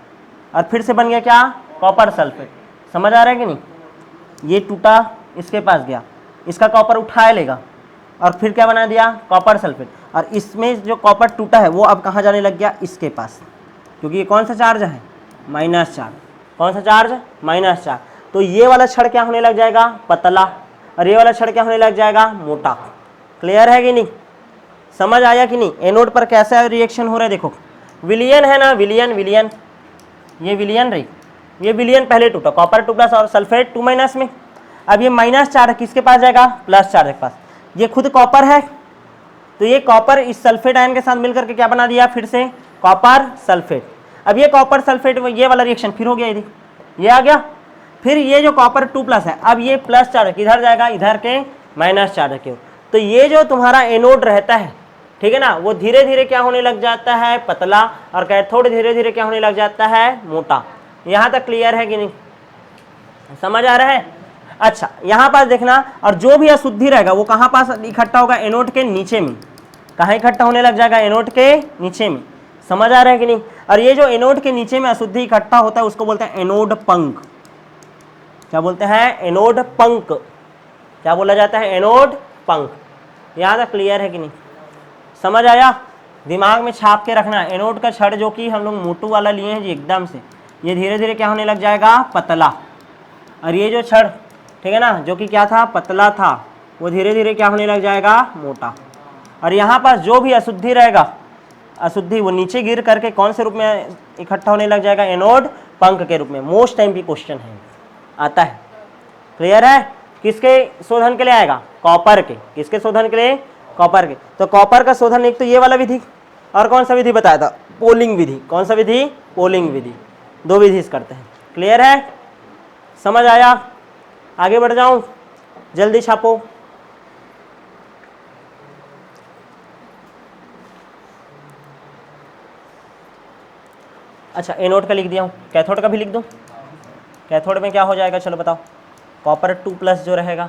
और फिर से बन गया क्या? Copper sulphate. समझ आ रहा है कि नहीं? ये टूटा, इसके पास गया, इसका कॉपर उठा लेगा, और फिर क्या बना दिया? Copper sulphate. और इसमें जो कॉपर टूटा है वो अब कहाँ जाने लग गया? इसके पास, क्योंकि ये कौन सा चार्ज है? Minus charge. कौन सा चार्ज? Minus charge. तो ये वाला छड़ क्या होने लग जाएगा? पतला, और ये वाला छड़ क्या होने लग जाएगा? मोटा। क्लियर है कि नहीं? समझ आया कि नहीं? एनोड पर कैसा रिएक्शन हो रहा है देखो। विलियन है ना, विलियन, विलियन, ये विलियन रही, ये विलियन पहले टूटा, कॉपर 2 प्लस और सल्फेट 2 माइनस में। अब ये माइनस चार्ज किसके पास जाएगा? प्लस चार्ज के पास। ये खुद कॉपर है, तो ये कॉपर इस सल्फेट आयन के साथ मिलकर के क्या बना दिया? फिर से कॉपर सल्फेट। अब ये कॉपर सल्फेट, ये वाला रिएक्शन फिर हो गया, ये आ गया। फिर ये जो कॉपर 2 प्लस है, अब ये प्लस चार्ज किधर जाएगा? इधर के माइनस चार्ज के। तो ये जो तुम्हारा एनोड रहता है, ठीक है ना, वो धीरे धीरे क्या होने लग जाता है? पतला, और कैथोड धीरे धीरे क्या होने लग जाता है? मोटा। यहाँ तक क्लियर है कि नहीं? समझ आ रहा है? अच्छा, यहाँ पास देखना, और जो भी अशुद्धि रहेगा वो कहाँ पास इकट्ठा होगा? एनोड के नीचे में। कहाँ इकट्ठा होने लग जाएगा? एनोड के नीचे में। समझ आ रहा है कि नहीं? और ये जो एनोड के नीचे में अशुद्धि इकट्ठा होता है उसको बोलते हैं एनोड पंख। क्या बोलते हैं? एनोड पंख। क्या बोला जाता है? एनोड पंख। यहाँ तक क्लियर है कि नहीं? समझ आया? दिमाग में छाप के रखना, एनोड का छड़ जो कि हम लोग मोटू वाला लिए हैं जी एकदम से, ये धीरे धीरे क्या होने लग जाएगा? पतला। और ये जो छड़, ठीक है ना, जो कि क्या था? पतला था, वो धीरे धीरे क्या होने लग जाएगा? मोटा। और यहाँ पास जो भी अशुद्धि रहेगा, अशुद्धि वो नीचे गिर करके कौन से रूप में इकट्ठा होने लग जाएगा? एनोड पंख के रूप में। मोस्ट टाइम भी क्वेश्चन है, आता है। क्लियर है? किसके शोधन के लिए आएगा? कॉपर के। किसके शोधन के लिए? कॉपर के। तो कॉपर का शोधन एक तो ये वाला विधि, और कौन सा विधि बताया था? पोलिंग विधि। कौन सा विधि? पोलिंग विधि। दो विधि से करते हैं। क्लियर है? समझ आया? आगे बढ़ जाऊं? जल्दी छापो। अच्छा, एनोड का लिख दिया हूं, कैथोड का भी लिख दूं? कैथोड में क्या हो जाएगा, चलो बताओ, कॉपर 2+ जो रहेगा,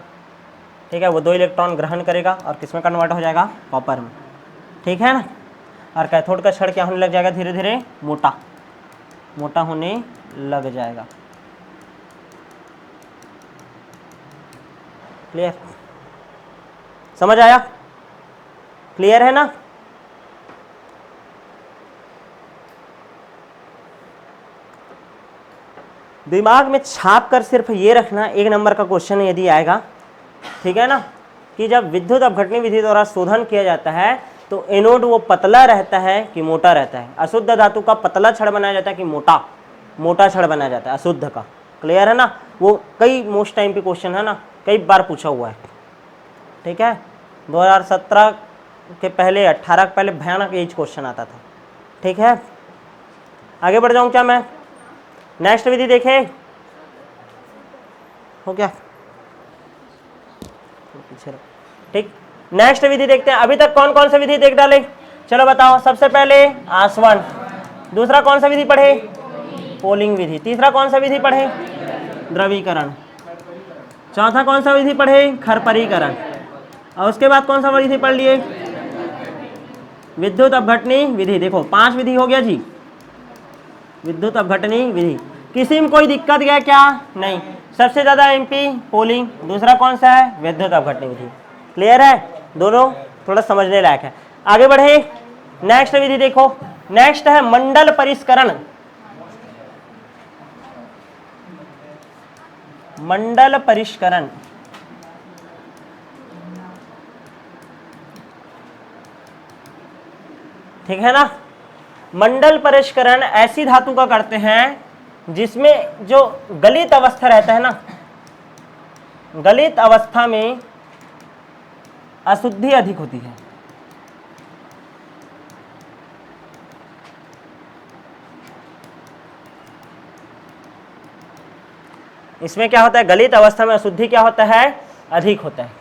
ठीक है, वो 2 इलेक्ट्रॉन ग्रहण करेगा और किस में कन्वर्ट हो जाएगा, कॉपर में, ठीक है ना। और कैथोड का छड़ क्या होने लग जाएगा, धीरे धीरे मोटा मोटा होने लग जाएगा। क्लियर, समझ आया, क्लियर है ना। दिमाग में छाप कर सिर्फ ये रखना, 1 नंबर का क्वेश्चन यदि आएगा, ठीक है ना, कि जब विद्युत अपघटनी विधि द्वारा शोधन किया जाता है तो एनोड वो पतला रहता है कि मोटा रहता है, अशुद्ध धातु का पतला छड़ बनाया जाता है कि मोटा छड़ बनाया जाता है अशुद्ध का। क्लियर है ना, वो कई मोस्ट टाइम पे क्वेश्चन है ना, कई बार पूछा हुआ है, ठीक है। 2017 के पहले, 18 के पहले भयानक यही क्वेश्चन आता था, ठीक है। आगे बढ़ जाऊं क्या मैं, नेक्स्ट विधि देखें, हो गया पीछे, ठीक। नेक्स्ट विधि देखते हैं, अभी तक कौन कौन सा विधि देख डाले, चलो बताओ। सबसे पहले आसवन, दूसरा कौन सा विधि पढ़े, पोलिंग विधि, तीसरा कौन सा विधि पढ़े, द्रवीकरण, चौथा कौन सा विधि पढ़े, खरपरीकरण, और उसके बाद कौन सा विधि पढ़ लिए, विद्युत अपघटनी विधि। देखो 5 विधि हो गया जी, विद्युत अपघटनी विधि। किसी में कोई दिक्कत है क्या, नहीं। सबसे ज़्यादा एमपी पोलिंग, दूसरा कौन सा है, विद्युत अपघटनी विधि। क्लियर है, दोनों थोड़ा समझने लायक है। आगे बढ़े, नेक्स्ट विधि देखो, नेक्स्ट है मंडल परिष्करण। मंडल परिष्करण, ठीक है ना। मंडल परिष्करण ऐसी धातु का करते हैं जिसमें जो गलित अवस्था रहता है ना, गलित अवस्था में अशुद्धि अधिक होती है। इसमें क्या होता है, गलित अवस्था में अशुद्धि क्या होता है, अधिक होता है।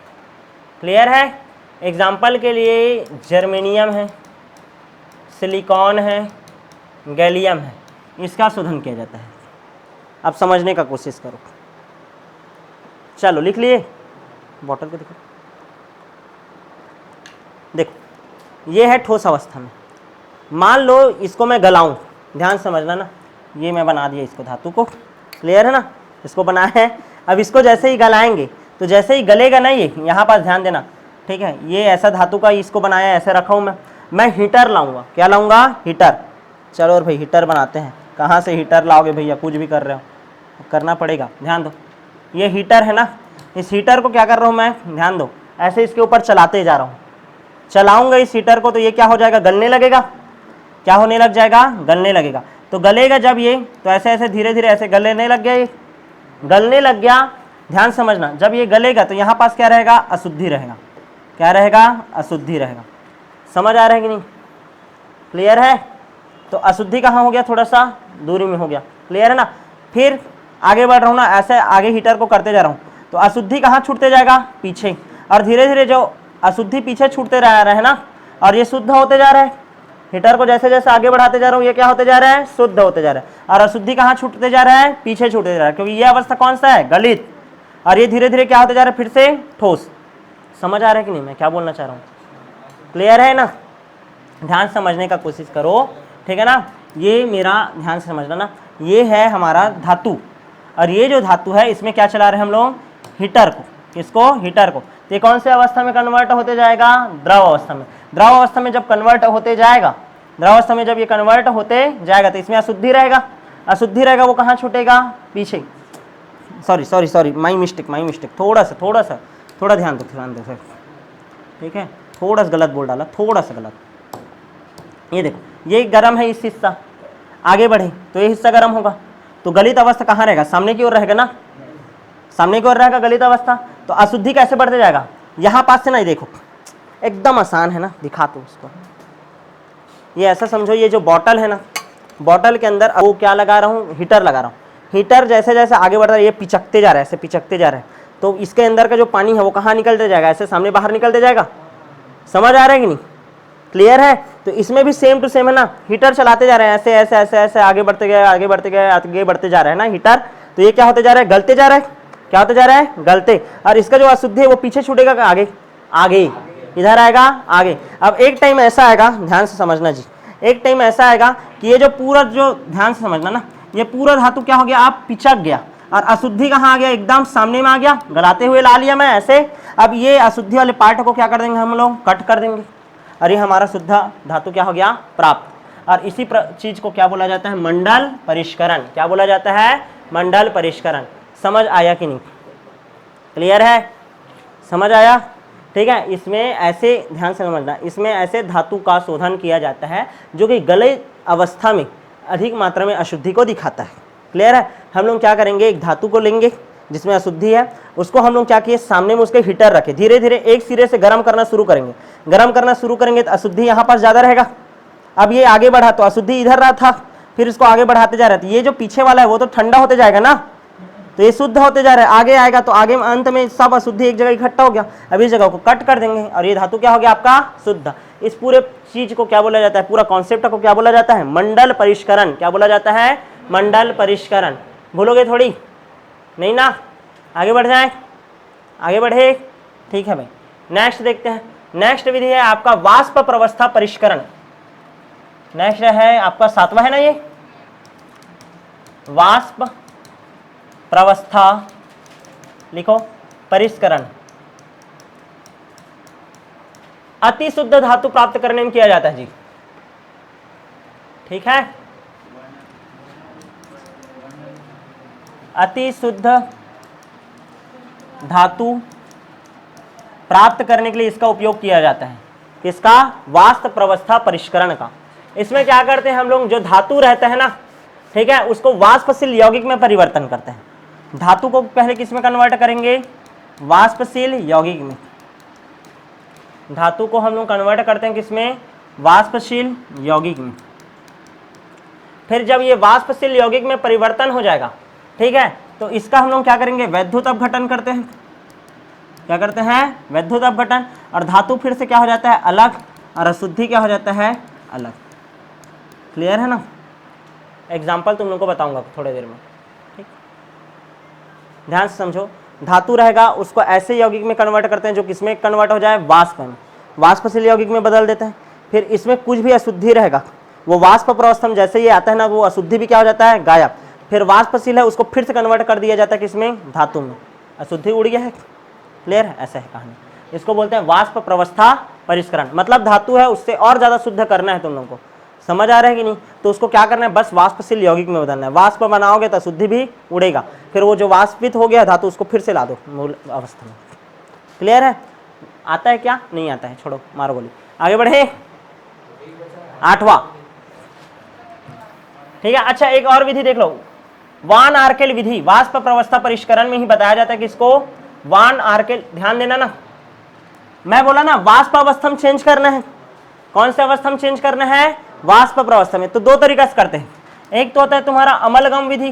क्लियर है। एग्जाम्पल के लिए जर्मेनियम है, सिलिकॉन है, गैलियम है, इसका शोधन किया जाता है। अब समझने का कोशिश करो। चलो लिख लिए, बॉटल को देखो, देखो ये है ठोस अवस्था में। मान लो इसको मैं गलाऊं, ध्यान समझना ना, ये मैं बना दिया इसको, धातु को। क्लियर है ना, इसको बनाया है। अब इसको जैसे ही गलाएंगे तो जैसे ही गलेगा ना, ये यहाँ पास ध्यान देना, ठीक है। ये ऐसा धातु का इसको बनाया, ऐसे रखा हूँ मैं हीटर लाऊंगा। क्या लाऊंगा, हीटर। चलो और भाई हीटर बनाते हैं। कहाँ से हीटर लाओगे भैया, कुछ भी कर रहे हो, करना पड़ेगा, ध्यान दो। ये हीटर है ना, इस हीटर को क्या कर रहा हूँ मैं, ध्यान दो, ऐसे इसके ऊपर चलाते जा रहा हूँ। चलाऊंगा इस हीटर को तो ये क्या हो जाएगा, गलने लगेगा। क्या होने लग जाएगा, गलने लगेगा। तो गलेगा जब ये, तो ऐसे ऐसे धीरे धीरे ऐसे गलने लग गया, ये गलने लग गया। ध्यान समझना, जब ये गलेगा तो यहाँ पास क्या रहेगा, अशुद्धि रहेगा। क्या रहेगा, अशुद्धि रहेगा। समझ आ रहा है कि नहीं, क्लियर है। तो अशुद्धि कहाँ हो गया, थोड़ा सा दूरी में हो गया। क्लियर है ना। फिर आगे बढ़ रहा हूँ ना, ऐसे आगे हीटर को करते जा रहा हूँ, तो अशुद्धि कहाँ छूटते जाएगा, पीछे। और धीरे धीरे जो अशुद्धि पीछे छूटते रह रहे हैं ना, और ये शुद्ध होते जा रहा है। हीटर को जैसे जैसे आगे बढ़ाते जा रहा हूँ, ये क्या होते जा रहा है, शुद्ध होते जा रहा है। और अशुद्धि कहाँ छूटते जा रहा है, पीछे छूटते जा रहा है, क्योंकि ये अवस्था कौन सा है, गलित। और ये धीरे धीरे क्या होते जा रहा है, फिर से ठोस। समझ आ रहा है कि नहीं मैं क्या बोलना चाह रहा हूँ, क्लियर है ना। ध्यान समझने का कोशिश करो, ठीक है ना। ये मेरा ध्यान से समझना ना, ये है हमारा धातु, और ये जो धातु है इसमें क्या चला रहे हैं हम लोग, हीटर को। किसको, हीटर को। तो ये कौन से अवस्था में कन्वर्ट होते जाएगा, द्रव अवस्था में। द्रव अवस्था में जब कन्वर्ट होते जाएगा, द्रव अवस्था में जब ये कन्वर्ट होते जाएगा तो इसमें अशुद्धि रहेगा। अशुद्धि रहेगा, वो कहाँ छूटेगा, पीछे। Sorry sorry sorry, my mistake. थोड़ा ध्यान दो सर, ठीक है। थोड़ा सा गलत बोल डाला, थोड़ा सा गलत। ये देखो, ये गर्म है, इस हिस्सा आगे बढ़े तो ये हिस्सा गर्म होगा, तो गलित अवस्था कहाँ रहेगा, सामने की ओर रहेगा ना, सामने की ओर रहेगा गलित अवस्था। तो अशुद्धि कैसे बढ़ते जाएगा, यहाँ पास से ना, ये देखो एकदम आसान है ना, दिखा दो उसको। ये ऐसा समझो, ये जो बॉटल है ना, बॉटल के अंदर वो क्या लगा रहा हूँ, हीटर लगा रहा हूँ। हीटर जैसे जैसे आगे बढ़ रहा है, ये पिचकते जा रहा है, ऐसे पिचकते जा रहा है, तो इसके अंदर का जो पानी है वो कहाँ निकलते जाएगा, ऐसे सामने बाहर निकलते जाएगा। समझ आ रहा है कि नहीं, क्लियर है। तो इसमें भी सेम टू सेम है ना, हीटर चलाते जा रहे हैं, ऐसे ऐसे ऐसे ऐसे आगे बढ़ते गए, आगे बढ़ते जा रहे हैं ना हीटर। तो ये क्या होते जा रहा है, गलते जा रहा है, क्या होते जा रहा है, गलते। और इसका जो अशुद्धि है वो पीछे छूटेगा का आगे, आगे इधर आएगा आगे। अब एक टाइम ऐसा आएगा, ध्यान से समझना जी, एक टाइम ऐसा आएगा कि ये जो पूरा, जो ध्यान से समझना ना, ये पूरा धातु क्या हो गया, आप पिचक गया और अशुद्धि कहाँ आ गया, एकदम सामने में आ गया, गलाते हुए ला लिया मैं ऐसे। अब ये अशुद्धि वाले पार्ट को क्या कर देंगे हम लोग, कट कर देंगे और ये हमारा शुद्ध धातु क्या हो गया, प्राप्त। और इसी चीज को क्या बोला जाता है, मंडल परिष्करण। क्या बोला जाता है, मंडल परिष्करण। समझ आया कि नहीं, क्लियर है, समझ आया, ठीक है। इसमें ऐसे ध्यान से समझना, इसमें ऐसे धातु का शोधन किया जाता है जो कि गलत अवस्था में अधिक मात्रा में अशुद्धि को दिखाता है। क्लियर है। हम लोग क्या करेंगे, एक धातु को लेंगे जिसमें अशुद्धि है, उसको हम लोग क्या किए, सामने में उसके हीटर रखे, धीरे धीरे एक सिरे से गर्म करना शुरू करेंगे। गर्म करना शुरू करेंगे तो अशुद्धि यहाँ पास ज़्यादा रहेगा। अब ये आगे बढ़ा तो अशुद्धि इधर रहा था, फिर इसको आगे बढ़ाते जा रहे थे, ये जो पीछे वाला है वो तो ठंडा होते जाएगा ना, तो ये शुद्ध होते जा रहा है, आगे आएगा तो आगे अंत में सब अशुद्धि एक जगह इकट्ठा हो गया। अब इस जगह को कट कर देंगे और ये धातु क्या हो गया आपका, शुद्ध। इस पूरे चीज को क्या बोला जाता है, पूरा कॉन्सेप्ट को क्या बोला जाता है, मंडल परिष्करण। क्या बोला जाता है, मंडल परिष्करण। भूलोगे थोड़ी नहीं ना, आगे बढ़ जाए, आगे बढ़े, ठीक है भाई। नेक्स्ट देखते हैं, नेक्स्ट विधि है आपका वाष्प प्रवस्था परिष्करण। नेक्स्ट है आपका 7वां है ना, ये वाष्प प्रवस्था लिखो परिष्करण। अति शुद्ध धातु प्राप्त करने में किया जाता है जी, ठीक है। अति शुद्ध धातु प्राप्त करने के लिए इसका उपयोग किया जाता है, किसका, वाष्प प्रवस्था परिष्करण का। इसमें क्या करते हैं हम लोग, जो धातु रहता है ना, ठीक है, उसको वाष्पशील यौगिक में परिवर्तन करते हैं। धातु को पहले किस में कन्वर्ट करेंगे, वाष्पशील यौगिक में। धातु को हम लोग कन्वर्ट करते हैं किसमें, वाष्पशील यौगिक में। फिर जब ये वाष्पशील यौगिक में परिवर्तन हो जाएगा, ठीक है, तो इसका हम लोग क्या करेंगे, वैद्युत अपघटन करते हैं। क्या करते हैं, वैद्युत अपघटन। और धातु फिर से क्या हो जाता है, अलग, और अशुद्धि क्या हो जाता है, अलग। क्लियर है ना। एग्जाम्पल तुम लोग को बताऊंगा थोड़ी देर में, ठीक। ध्यान से समझो, धातु रहेगा उसको ऐसे यौगिक में कन्वर्ट करते हैं जो किसमें कन्वर्ट हो जाए, वाष्प में, वाष्पशील यौगिक में बदल देते हैं। फिर इसमें कुछ भी अशुद्धि रहेगा, वो वाष्प प्रवस्था में जैसे ही आता है ना, वो अशुद्धि भी क्या हो जाता है, गायब। फिर वाष्पशील है उसको फिर से कन्वर्ट कर दिया जाता है किसमें, धातु में, अशुद्धि उड़ गया है। क्लियर है, ऐसा है कहानी। इसको बोलते हैं वाष्प प्रवस्था परिष्करण। मतलब धातु है उससे और ज्यादा शुद्ध करना है तुम लोगों को, समझ आ रहा है कि नहीं। तो उसको क्या करना है, बस वाष्पशील यौगिक में बदलना है। वाष्प बनाओगे तो अशुद्धि भी उड़ेगा, फिर वो जो वाष्पित हो गया धातु उसको फिर से ला दो मूल अवस्था में। क्लियर है। आता है क्या, नहीं आता है, छोड़ो, मारो गोली, आगे बढ़े। 8वां, ठीक है। अच्छा, एक और विधि देख लो, वान आर्केल विधि। वाष्प प्रवस्था परिष्करण में ही बताया जाता है कि इसको वान आर्केल, ध्यान देना ना, मैं बोला ना वाष्प अवस्था में चेंज करना है। कौन से अवस्था में चेंज करना है, वाष्प प्रवस्था में। तो दो तरीका से करते हैं, एक तो होता है तुम्हारा अमलगम विधि,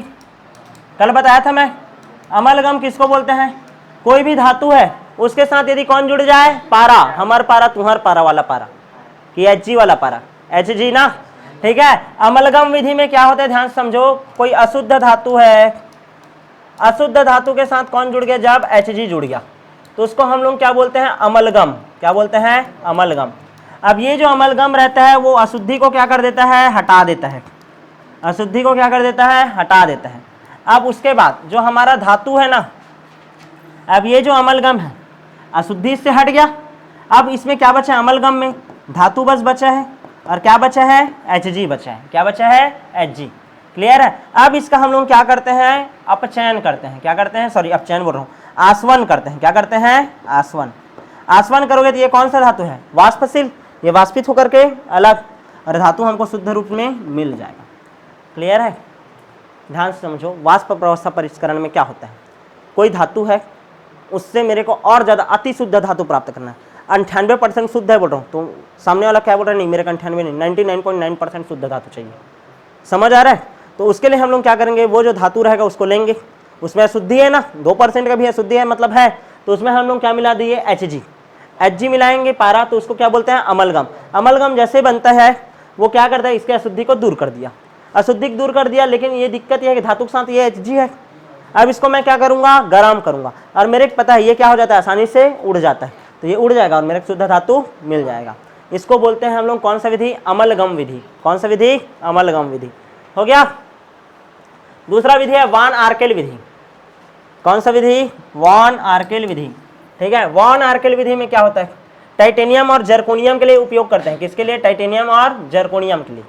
कल बताया था मैं। अमलगम किसको बोलते हैं, कोई भी धातु है उसके साथ यदि कौन जुड़ जाए, पारा, हमर पारा तुम्हार पारा वाला पारा, कि Hg वाला पारा, Hg ना, ठीक है। अमलगम विधि में क्या होता है, ध्यान समझो, कोई अशुद्ध धातु है, अशुद्ध धातु के साथ कौन जुड़ गया, जब Hg जुड़ गया तो उसको हम लोग क्या बोलते हैं, अमलगम। क्या बोलते हैं, अमलगम। अब ये जो अमलगम रहता है वो अशुद्धि को क्या कर देता है, हटा देता है। अशुद्धि को क्या कर देता है, हटा देता है। अब उसके बाद जो हमारा धातु है ना, अब ये जो अमलगम है अशुद्धि से हट गया, अब इसमें क्या बचा है, अमलगम में धातु बस बचा है, और क्या बचा है, Hg बचा है। क्या बचा है, Hg। क्लियर है। अब इसका हम लोग क्या करते हैं, अपचयन करते हैं। क्या करते हैं, सॉरी अपचयन बोल रहा हूँ, आसवन करते हैं। क्या करते हैं, आसवन। आसवन करोगे तो ये कौन सा धातु है, वाष्पशील, ये वाष्पित होकर के अलग, और धातु हमको शुद्ध रूप में मिल जाएगा। क्लियर है। ध्यान से समझो, वाष्प प्रवस्था परिष्करण में क्या होता है, कोई धातु है उससे मेरे को और ज़्यादा अति शुद्ध धातु प्राप्त करना है। 98% शुद्ध है बोल रहा हूँ, तो सामने वाला क्या बोल रहा है, नहीं मेरे को 98 नहीं, 99.9% शुद्ध धातु चाहिए। समझ आ रहा है। तो उसके लिए हम लोग क्या करेंगे, वो जो धातु रहेगा उसको लेंगे, उसमें अशुद्धि है ना, 2% का भी अशुद्धि है मतलब है, तो उसमें हम लोग क्या मिला दिए, Hg मिलाएंगे, पारा, तो उसको क्या बोलते हैं, अमलगम। अमलगम जैसे बनता है वो क्या करता है, इसके अशुद्धि को दूर कर दिया, अशुद्धि को दूर कर दिया। लेकिन ये दिक्कत ये है कि धातु के साथ ये Hg है, अब इसको मैं क्या करूंगा, गर्म करूंगा, और मेरे को पता है ये क्या हो जाता है, आसानी से उड़ जाता है, तो ये उड़ जाएगा और मेरे को शुद्ध धातु मिल जाएगा। इसको बोलते हैं हम लोग कौन सा विधि, अमलगम विधि। कौन सा विधि, अमलगम विधि। हो गया। दूसरा विधि है वान आर्केल विधि। कौन सा विधि, वान आर्केल विधि। ठीक है, वान आर्केल विधि में क्या होता है, टाइटेनियम और जर्कोनियम के लिए उपयोग करते हैं। किसके लिए, टाइटेनियम और जर्कोनियम के लिए।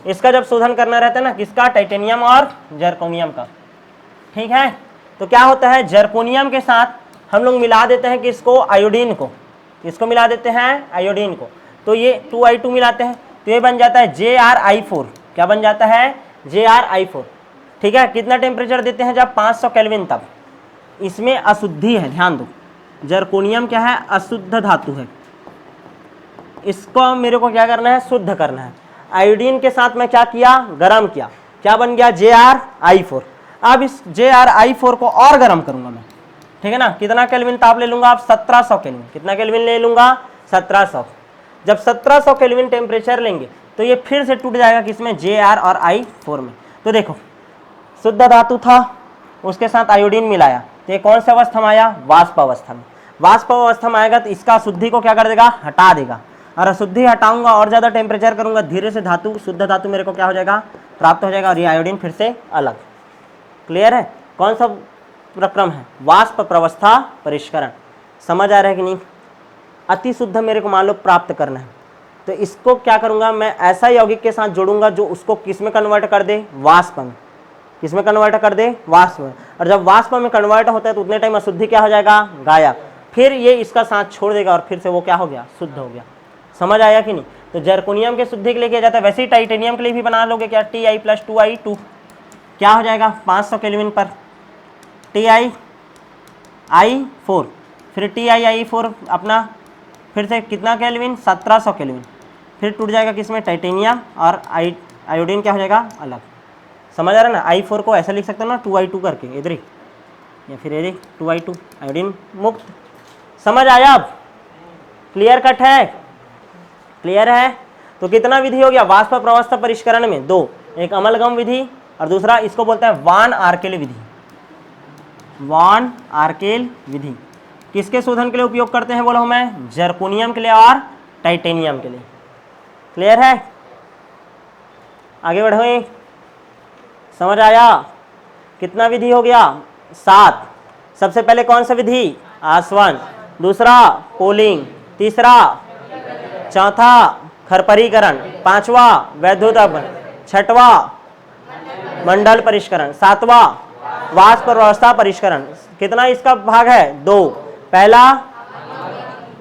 इसका जब शोधन करना रहता है ना, किसका, टाइटेनियम और जर्कोनियम का। ठीक है, तो क्या होता है, जर्कोनियम के साथ हम लोग मिला देते हैं किसको, आयोडीन को। किसको मिला देते हैं, आयोडीन को। तो ये 2I2 मिलाते हैं, तो ये बन जाता है JrI4। क्या बन जाता है, JrI4। ठीक है, कितना टेम्परेचर देते हैं, जब 500 केल्विन तब। इसमें अशुद्धि है, ध्यान दो, जर्कोनियम क्या है, अशुद्ध धातु है। इसको मेरे को क्या करना है, शुद्ध करना है। आयोडीन के साथ मैं क्या किया, गरम किया, क्या बन गया, JrI4। अब इस JrI4 को और गरम करूंगा मैं। ठीक है ना, कितना केल्विन ताप ले लूंगा आप, 1700 केल्विन। कितना केल्विन ले लूंगा, 1700। जब 1700 केल्विन टेम्परेचर लेंगे तो ये फिर से टूट जाएगा, किसमें, Jr और I4 में। तो देखो, शुद्ध धातु था, उसके साथ आयोडीन मिलाया, तो ये कौन सा अवस्था में आया, वाष्प अवस्था में। वाष्प अवस्था में आएगा तो इसका अशुद्धि को क्या कर देगा, हटा देगा, और अशुद्धि हटाऊंगा और ज़्यादा टेम्परेचर करूंगा, धीरे से धातु, शुद्ध धातु मेरे को क्या हो जाएगा, प्राप्त हो जाएगा, और ये आयोडीन फिर से अलग। क्लियर है, कौन सा प्रक्रम है, वाष्प प्रवस्था परिष्करण। समझ आ रहा है कि नहीं। अति शुद्ध मेरे को मान लो प्राप्त करना है, तो इसको क्या करूंगा मैं, ऐसा यौगिक के साथ जोड़ूंगा जो उसको किस में कन्वर्ट कर दे, वाष्प में। किस में कन्वर्ट कर दे, वाष्प में। और जब वाष्प में कन्वर्ट होता है तो उतने टाइम अशुद्धि क्या हो जाएगा, गायब। फिर ये इसका साथ छोड़ देगा और फिर से वो क्या हो गया, शुद्ध हो गया। समझ आया कि नहीं। तो जर्कोनियम के शुद्धि के लिए किया जाता है, वैसे ही टाइटेनियम के लिए भी बना लोगे क्या, Ti + 2I2 क्या हो जाएगा, 500 केल्विन पर TiI4, फिर TiI4 अपना फिर से कितना केल्विन, 1700 केल्विन, फिर टूट जाएगा किसमें, टाइटेनियम, और आयोडीन क्या हो जाएगा, अलग। समझ आ रहा है ना। I4 को ऐसा लिख सकते हो ना, 2I2 करके इधर ही, या फिर इधर 2I2, आयोडीन मुक्त। समझ आया अब, क्लियर कट है, क्लियर है। तो कितना विधि हो गया, वाष्प प्रवस्था परिष्करण में 2, एक अमलगम विधि और दूसरा इसको बोलते हैं वान आर्केल विधि। वान आर्केल विधि किसके शोधन के लिए उपयोग करते हैं, बोलो मैं, जर्कोनियम के लिए और टाइटेनियम के लिए। क्लियर है, आगे बढ़ो। समझ आया, कितना विधि हो गया, 7। सबसे पहले कौन सा विधि, आसवन, दूसरा पोलिंग, तीसरा, चौथा खरपरीकरण, पांचवा वैद्युत, छठवा मंडल परिष्करण, सातवां वाष्प प्रवस्था परिष्करण। कितना इसका भाग है, 2। पहला,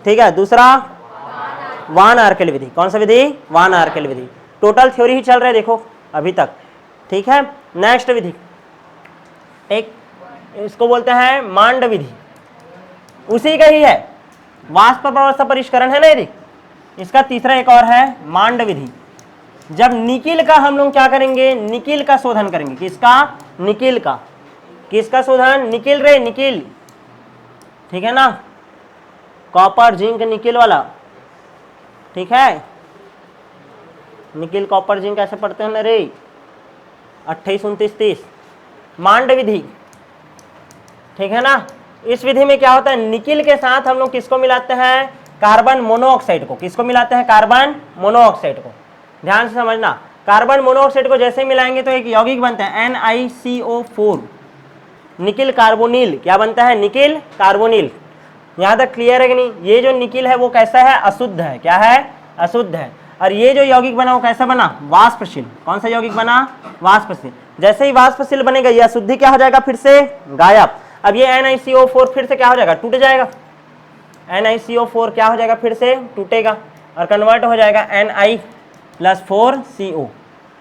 ठीक है, दूसरा वान आर्केल विधि। कौन सा विधि, वान आर्केल विधि। टोटल थ्योरी ही चल रहे देखो अभी तक। ठीक है, नेक्स्ट विधि, एक इसको बोलते हैं मांड विधि, उसी का ही है, वाष्प प्रवस्था परिष्करण है ना यदि, इसका तीसरा एक और है मांड विधि। जब निकिल का हम लोग क्या करेंगे, निकिल का शोधन करेंगे। किसका, निकिल का। किसका शोधन, निकिल रे, निकिल। ठीक है ना, कॉपर जिंक निकिल वाला। ठीक है, निकिल कॉपर जिंक ऐसे पढ़ते हैं ना रे, 28, 29, 30। मांड विधि, ठीक है ना। इस विधि में क्या होता है, निकिल के साथ हम लोग किसको मिलाते हैं, कार्बन मोनोऑक्साइड को। किसको मिलाते हैं, कार्बन मोनोऑक्साइड को। ध्यान से समझना, कार्बन मोनोऑक्साइड को जैसे मिलाएंगे तो एक यौगिक बनता है NiCO4, निकिल कार्बोनिल। क्या बनता है, निकिल कार्बोनिल। यहाँ तक क्लियर है कि नहीं। ये जो निकिल है वो कैसा है, अशुद्ध है। क्या है, अशुद्ध है। और ये जो यौगिक बना वो कैसा बना, वाष्पशील। कौन सा यौगिक बना, वाष्पशील। जैसे ही वाष्पशील बनेगा ये अशुद्धि क्या हो जाएगा, फिर से गायब। अब ये NiCO4 फिर से क्या हो जाएगा, टूट जाएगा। NiCO4 क्या हो जाएगा, फिर से टूटेगा और कन्वर्ट हो जाएगा Na+4CO।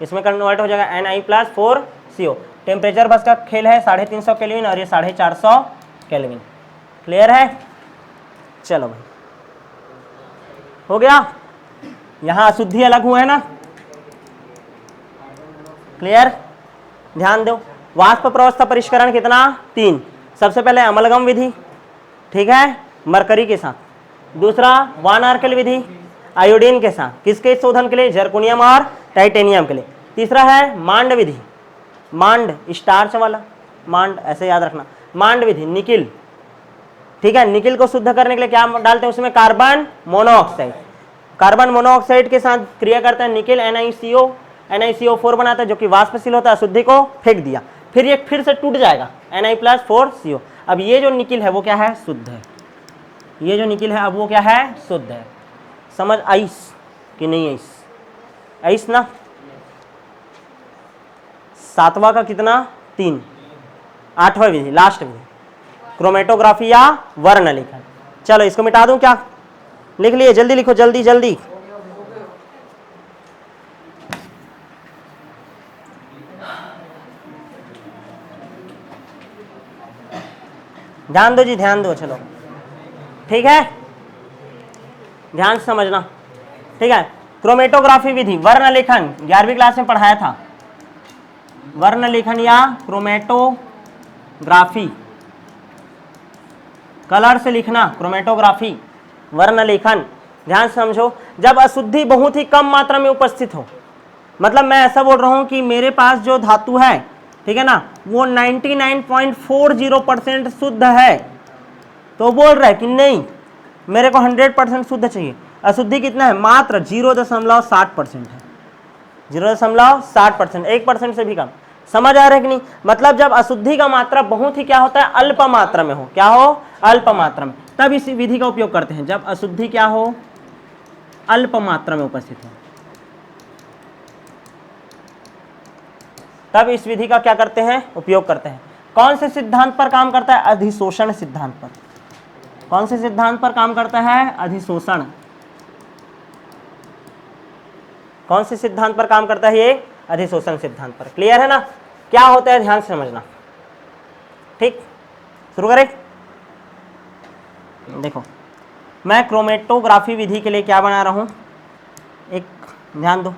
इसमें कन्वर्ट हो जाएगा Na+4CO। टेम्परेचर बस का खेल है, 350 केल्विन और ये 450 केल्विन। क्लियर है, चलो भाई हो गया। यहाँ अशुद्धि अलग हुआ है ना, क्लियर। ध्यान दो, वाष्प प्रवस्था परिष्करण कितना, 3। सबसे पहले अमलगम विधि, ठीक है, मरकरी के साथ। दूसरा वान आर्केल विधि, आयोडीन के साथ। किसके शोधन के लिए, जर्कोनियम और टाइटेनियम के लिए। तीसरा है मांड विधि, मांड स्टार्च वाला। मांड, ऐसे याद रखना, मांड विधि, निकिल, ठीक है। निकिल को शुद्ध करने के लिए क्या डालते हैं उसमें, कार्बन मोनोऑक्साइड, कार्बन मोनोऑक्साइड के साथ क्रिया करता है निकिल, NiCO4 बनाता है जो कि वाष्पशील होता है, अशुद्धि को फेंक दिया, फिर ये फिर से टूट जाएगा Na+4CO। अब ये जो निकिल है वो क्या है, शुद्ध है, ये जो निकिल है अब वो क्या है, शुद्ध है। समझ आइस कि नहीं आइस, आइस ना। सातवां का कितना, 3, आठवां विधि, लास्ट विधि, क्रोमेटोग्राफी या वर्ण लेखन। चलो इसको मिटा दूं क्या, लिख लिए, जल्दी लिखो, जल्दी जल्दी। ध्यान दो जी, ध्यान दो, चलो ठीक है, ध्यान से समझना, ठीक है। क्रोमेटोग्राफी विधि, वर्ण लेखन 11वीं क्लास में पढ़ाया था, वर्ण लेखन या क्रोमेटोग्राफी, कलर से लिखना, क्रोमेटोग्राफी, वर्ण लेखन। ध्यान से समझो, जब अशुद्धि बहुत ही कम मात्रा में उपस्थित हो, मतलब मैं ऐसा बोल रहा हूं कि मेरे पास जो धातु है, ठीक है ना, वो 99.40% शुद्ध है, तो बोल रहा है कि नहीं मेरे को 100% शुद्ध चाहिए। अशुद्धि कितना है, मात्र 0.60% है, 0.60%, 1% से भी कम। समझ आ रहा है कि नहीं, मतलब जब अशुद्धि का मात्रा बहुत ही क्या होता है, अल्प मात्रा में हो, क्या हो, अल्प मात्रा में, तब इस विधि का उपयोग करते हैं। जब अशुद्धि क्या हो, अल्प मात्रा में उपस्थित हो, तब इस विधि का क्या करते हैं, उपयोग करते हैं। कौन से सिद्धांत पर काम करता है, अधिशोषण सिद्धांत पर। कौन से सिद्धांत पर काम करता है, अधिशोषण। कौन से सिद्धांत पर काम करता है ये, अधिशोषण सिद्धांत पर। क्लियर है ना, क्या होता है ध्यान से समझना, ठीक। शुरू करें, देखो मैं क्रोमेटोग्राफी विधि के लिए क्या बना रहा हूं, एक ध्यान दो,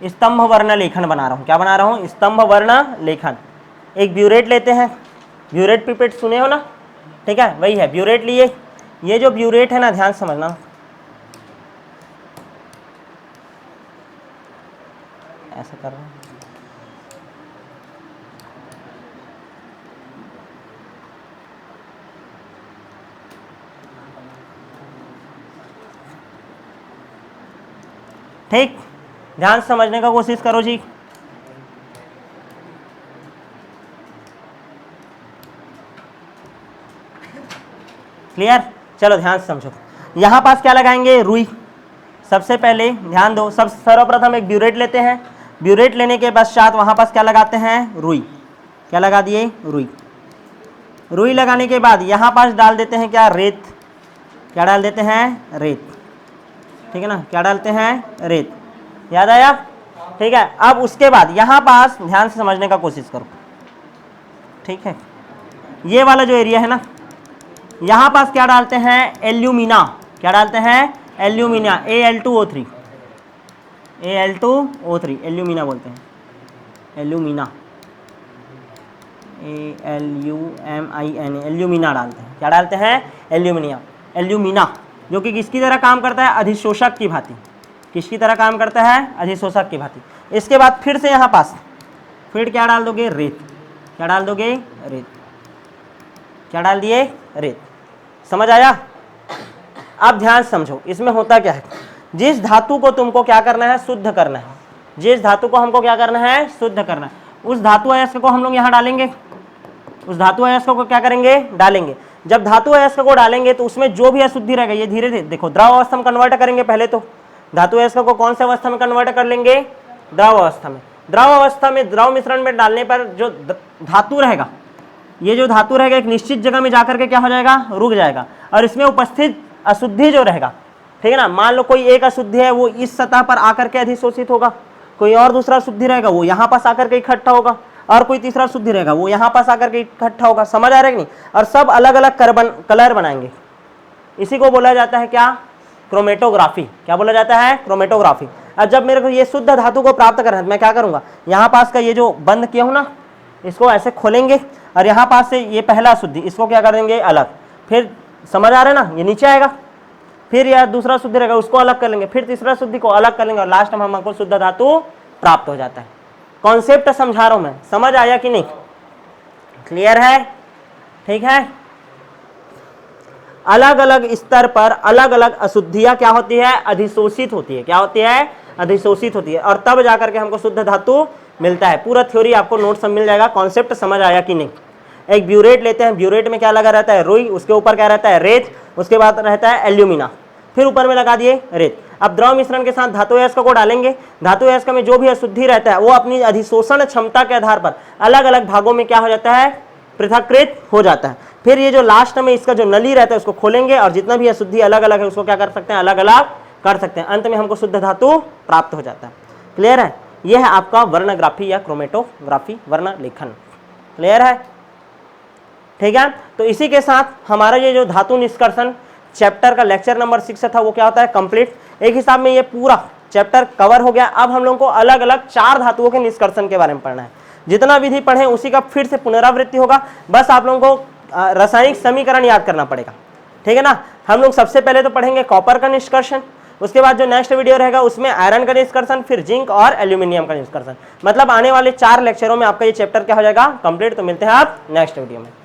स्तंभ वर्ण लेखन बना रहा हूं। क्या बना रहा हूं, स्तंभ वर्ण लेखन। एक ब्यूरेट लेते हैं, ब्यूरेट पिपेट सुने हो ना, ठीक है, वही है ब्यूरेट लिए। ये जो ब्यूरेट है ना, ध्यान समझना, ऐसा कर रहा हूं, ठीक। ध्यान से समझने का कोशिश करो जी। क्लियर, चलो ध्यान से समझो। यहां पास क्या लगाएंगे, रुई। सबसे पहले ध्यान दो, सब सर्वप्रथम एक ब्यूरेट लेते हैं, ब्यूरेट लेने के पश्चात वहां पास क्या लगाते हैं, रुई। क्या लगा दिए, रुई। रुई लगाने के बाद यहां पास डाल देते हैं क्या, रेत। क्या डाल देते हैं, रेत, ठीक है ना, क्या डालते हैं, रेत। याद आया, ठीक है। अब उसके बाद यहां पास ध्यान से समझने का कोशिश करो, ठीक है। ये वाला जो एरिया है ना, यहां पास क्या डालते हैं, एल्यूमिना। क्या डालते हैं, एल्यूमिना, Al2O3, Al2O3, एल्यूमिना बोलते हैं, एल्यूमिना, ALUMINA, एल्यूमिना डालते हैं। क्या डालते हैं, एल्यूमिनिया, एल्यूमिना, जो कि किसकी तरह काम करता है, अधिशोषक की भांति। किसकी तरह काम करता है, अधिशोषक की भांति। इसके बाद फिर से यहाँ पास फिर क्या डाल दोगे, रेत। क्या डाल दोगे, रेत। क्या डाल दिए, रेत। समझ आया। अब ध्यान समझो, इसमें होता क्या है, जिस धातु को तुमको क्या करना है, शुद्ध करना है, जिस धातु को हमको क्या करना है, शुद्ध करना है, उस धातु अयस्क को हम लोग यहाँ डालेंगे, उस धातु अयस्क को क्या करेंगे, डालेंगे। जब धातु अयस्क को डालेंगे तो उसमें जो भी अशुद्धि रहेगा, ये धीरे धीरे देखो द्रव अवस्था में कन्वर्ट करेंगे। पहले तो धातु अयस्क को कौन से अवस्था में कन्वर्ट कर लेंगे, द्रव अवस्था में। द्रव अवस्था में द्रव मिश्रण में डालने पर जो धातु रहेगा, ये जो धातु रहेगा एक निश्चित जगह में जाकर के क्या हो जाएगा, रुक जाएगा। और इसमें उपस्थित अशुद्धि जो रहेगा, ठीक है ना, मान लो कोई एक अशुद्धि है वो इस सतह पर आकर के अधिशोषित होगा, कोई और दूसरा शुद्धि रहेगा वो यहाँ पास आकर के इकट्ठा होगा, और कोई तीसरा शुद्धि रहेगा वो यहाँ पास आकर के इकट्ठा होगा। समझ आ रहा है कि नहीं। और सब अलग अलग कलर बनाएंगे। इसी को बोला जाता है क्या, क्रोमेटोग्राफी। क्या बोला जाता है, क्रोमेटोग्राफी। अब जब मेरे को ये शुद्ध धातु को प्राप्त करना है, मैं क्या करूंगा, यहाँ पास का ये जो बंद किया हूँ ना, इसको ऐसे खोलेंगे, और यहाँ पास से ये पहला शुद्धि, इसको क्या कर देंगे, अलग। फिर समझ आ रहा है ना, ये नीचे आएगा, फिर यह दूसरा शुद्धि रहेगा उसको अलग कर लेंगे, फिर तीसरा शुद्धि को अलग कर लेंगे, और लास्ट में हमको शुद्ध धातु प्राप्त हो जाता है। कॉन्सेप्ट समझा रहा हूं मैं, समझ आया कि नहीं। क्लियर है? ठीक है। अलग अलग स्तर पर अलग अलग अशुद्धियां क्या होती है? अधिशोषित होती है। क्या होती है? अधिशोषित होती है, और तब जाकर के हमको शुद्ध धातु मिलता है। पूरा थ्योरी आपको नोट सब मिल जाएगा। कॉन्सेप्ट समझ आया कि नहीं? एक ब्यूरेट लेते हैं, ब्यूरेट में क्या लगा रहता है? रुई, उसके ऊपर क्या रहता है? रेत, उसके बाद रहता है एल्यूमिना, फिर ऊपर में लगा दिए रेत। अब द्रव मिश्रण के साथ धातु अयस्क को डालेंगे। धातु अयस्क में जो भी अशुद्धि रहता है वो अपनी अधिशोषण क्षमता के आधार पर अलग अलग भागों में क्या हो जाता है? पृथक्कृत हो जाता है। फिर ये जो लास्ट में इसका जो नली रहता है उसको खोलेंगे और जितना भी अशुद्धि अलग अलग है उसको क्या कर सकते हैं? अलग अलग कर सकते हैं। अंत में हमको शुद्ध धातु प्राप्त हो जाता है। क्लियर है? यह है आपका वर्णग्राफी या क्रोमेटोग्राफी, वर्ण लेखन। क्लियर है? ठीक है। तो इसी के साथ हमारा ये जो धातु निष्कर्षण चैप्टर का लेक्चर नंबर 6 था वो क्या होता है? कंप्लीट। एक हिसाब में ये पूरा चैप्टर कवर हो गया। अब हम लोग को अलग अलग 4 धातुओं के निष्कर्षण के बारे में पढ़ना है। जितना विधि पढ़े उसी का फिर से पुनरावृत्ति होगा। बस आप लोगों को रासायनिक समीकरण याद करना पड़ेगा। ठीक है ना? हम लोग सबसे पहले तो पढ़ेंगे कॉपर का निष्कर्षण, उसके बाद जो नेक्स्ट वीडियो रहेगा उसमें आयरन का निष्कर्षण, फिर जिंक और एल्यूमिनियम का निष्कर्षण। मतलब आने वाले 4 लेक्चरों में आपका ये चैप्टर क्या हो जाएगा? कंप्लीट। तो मिलते हैं आप नेक्स्ट वीडियो में।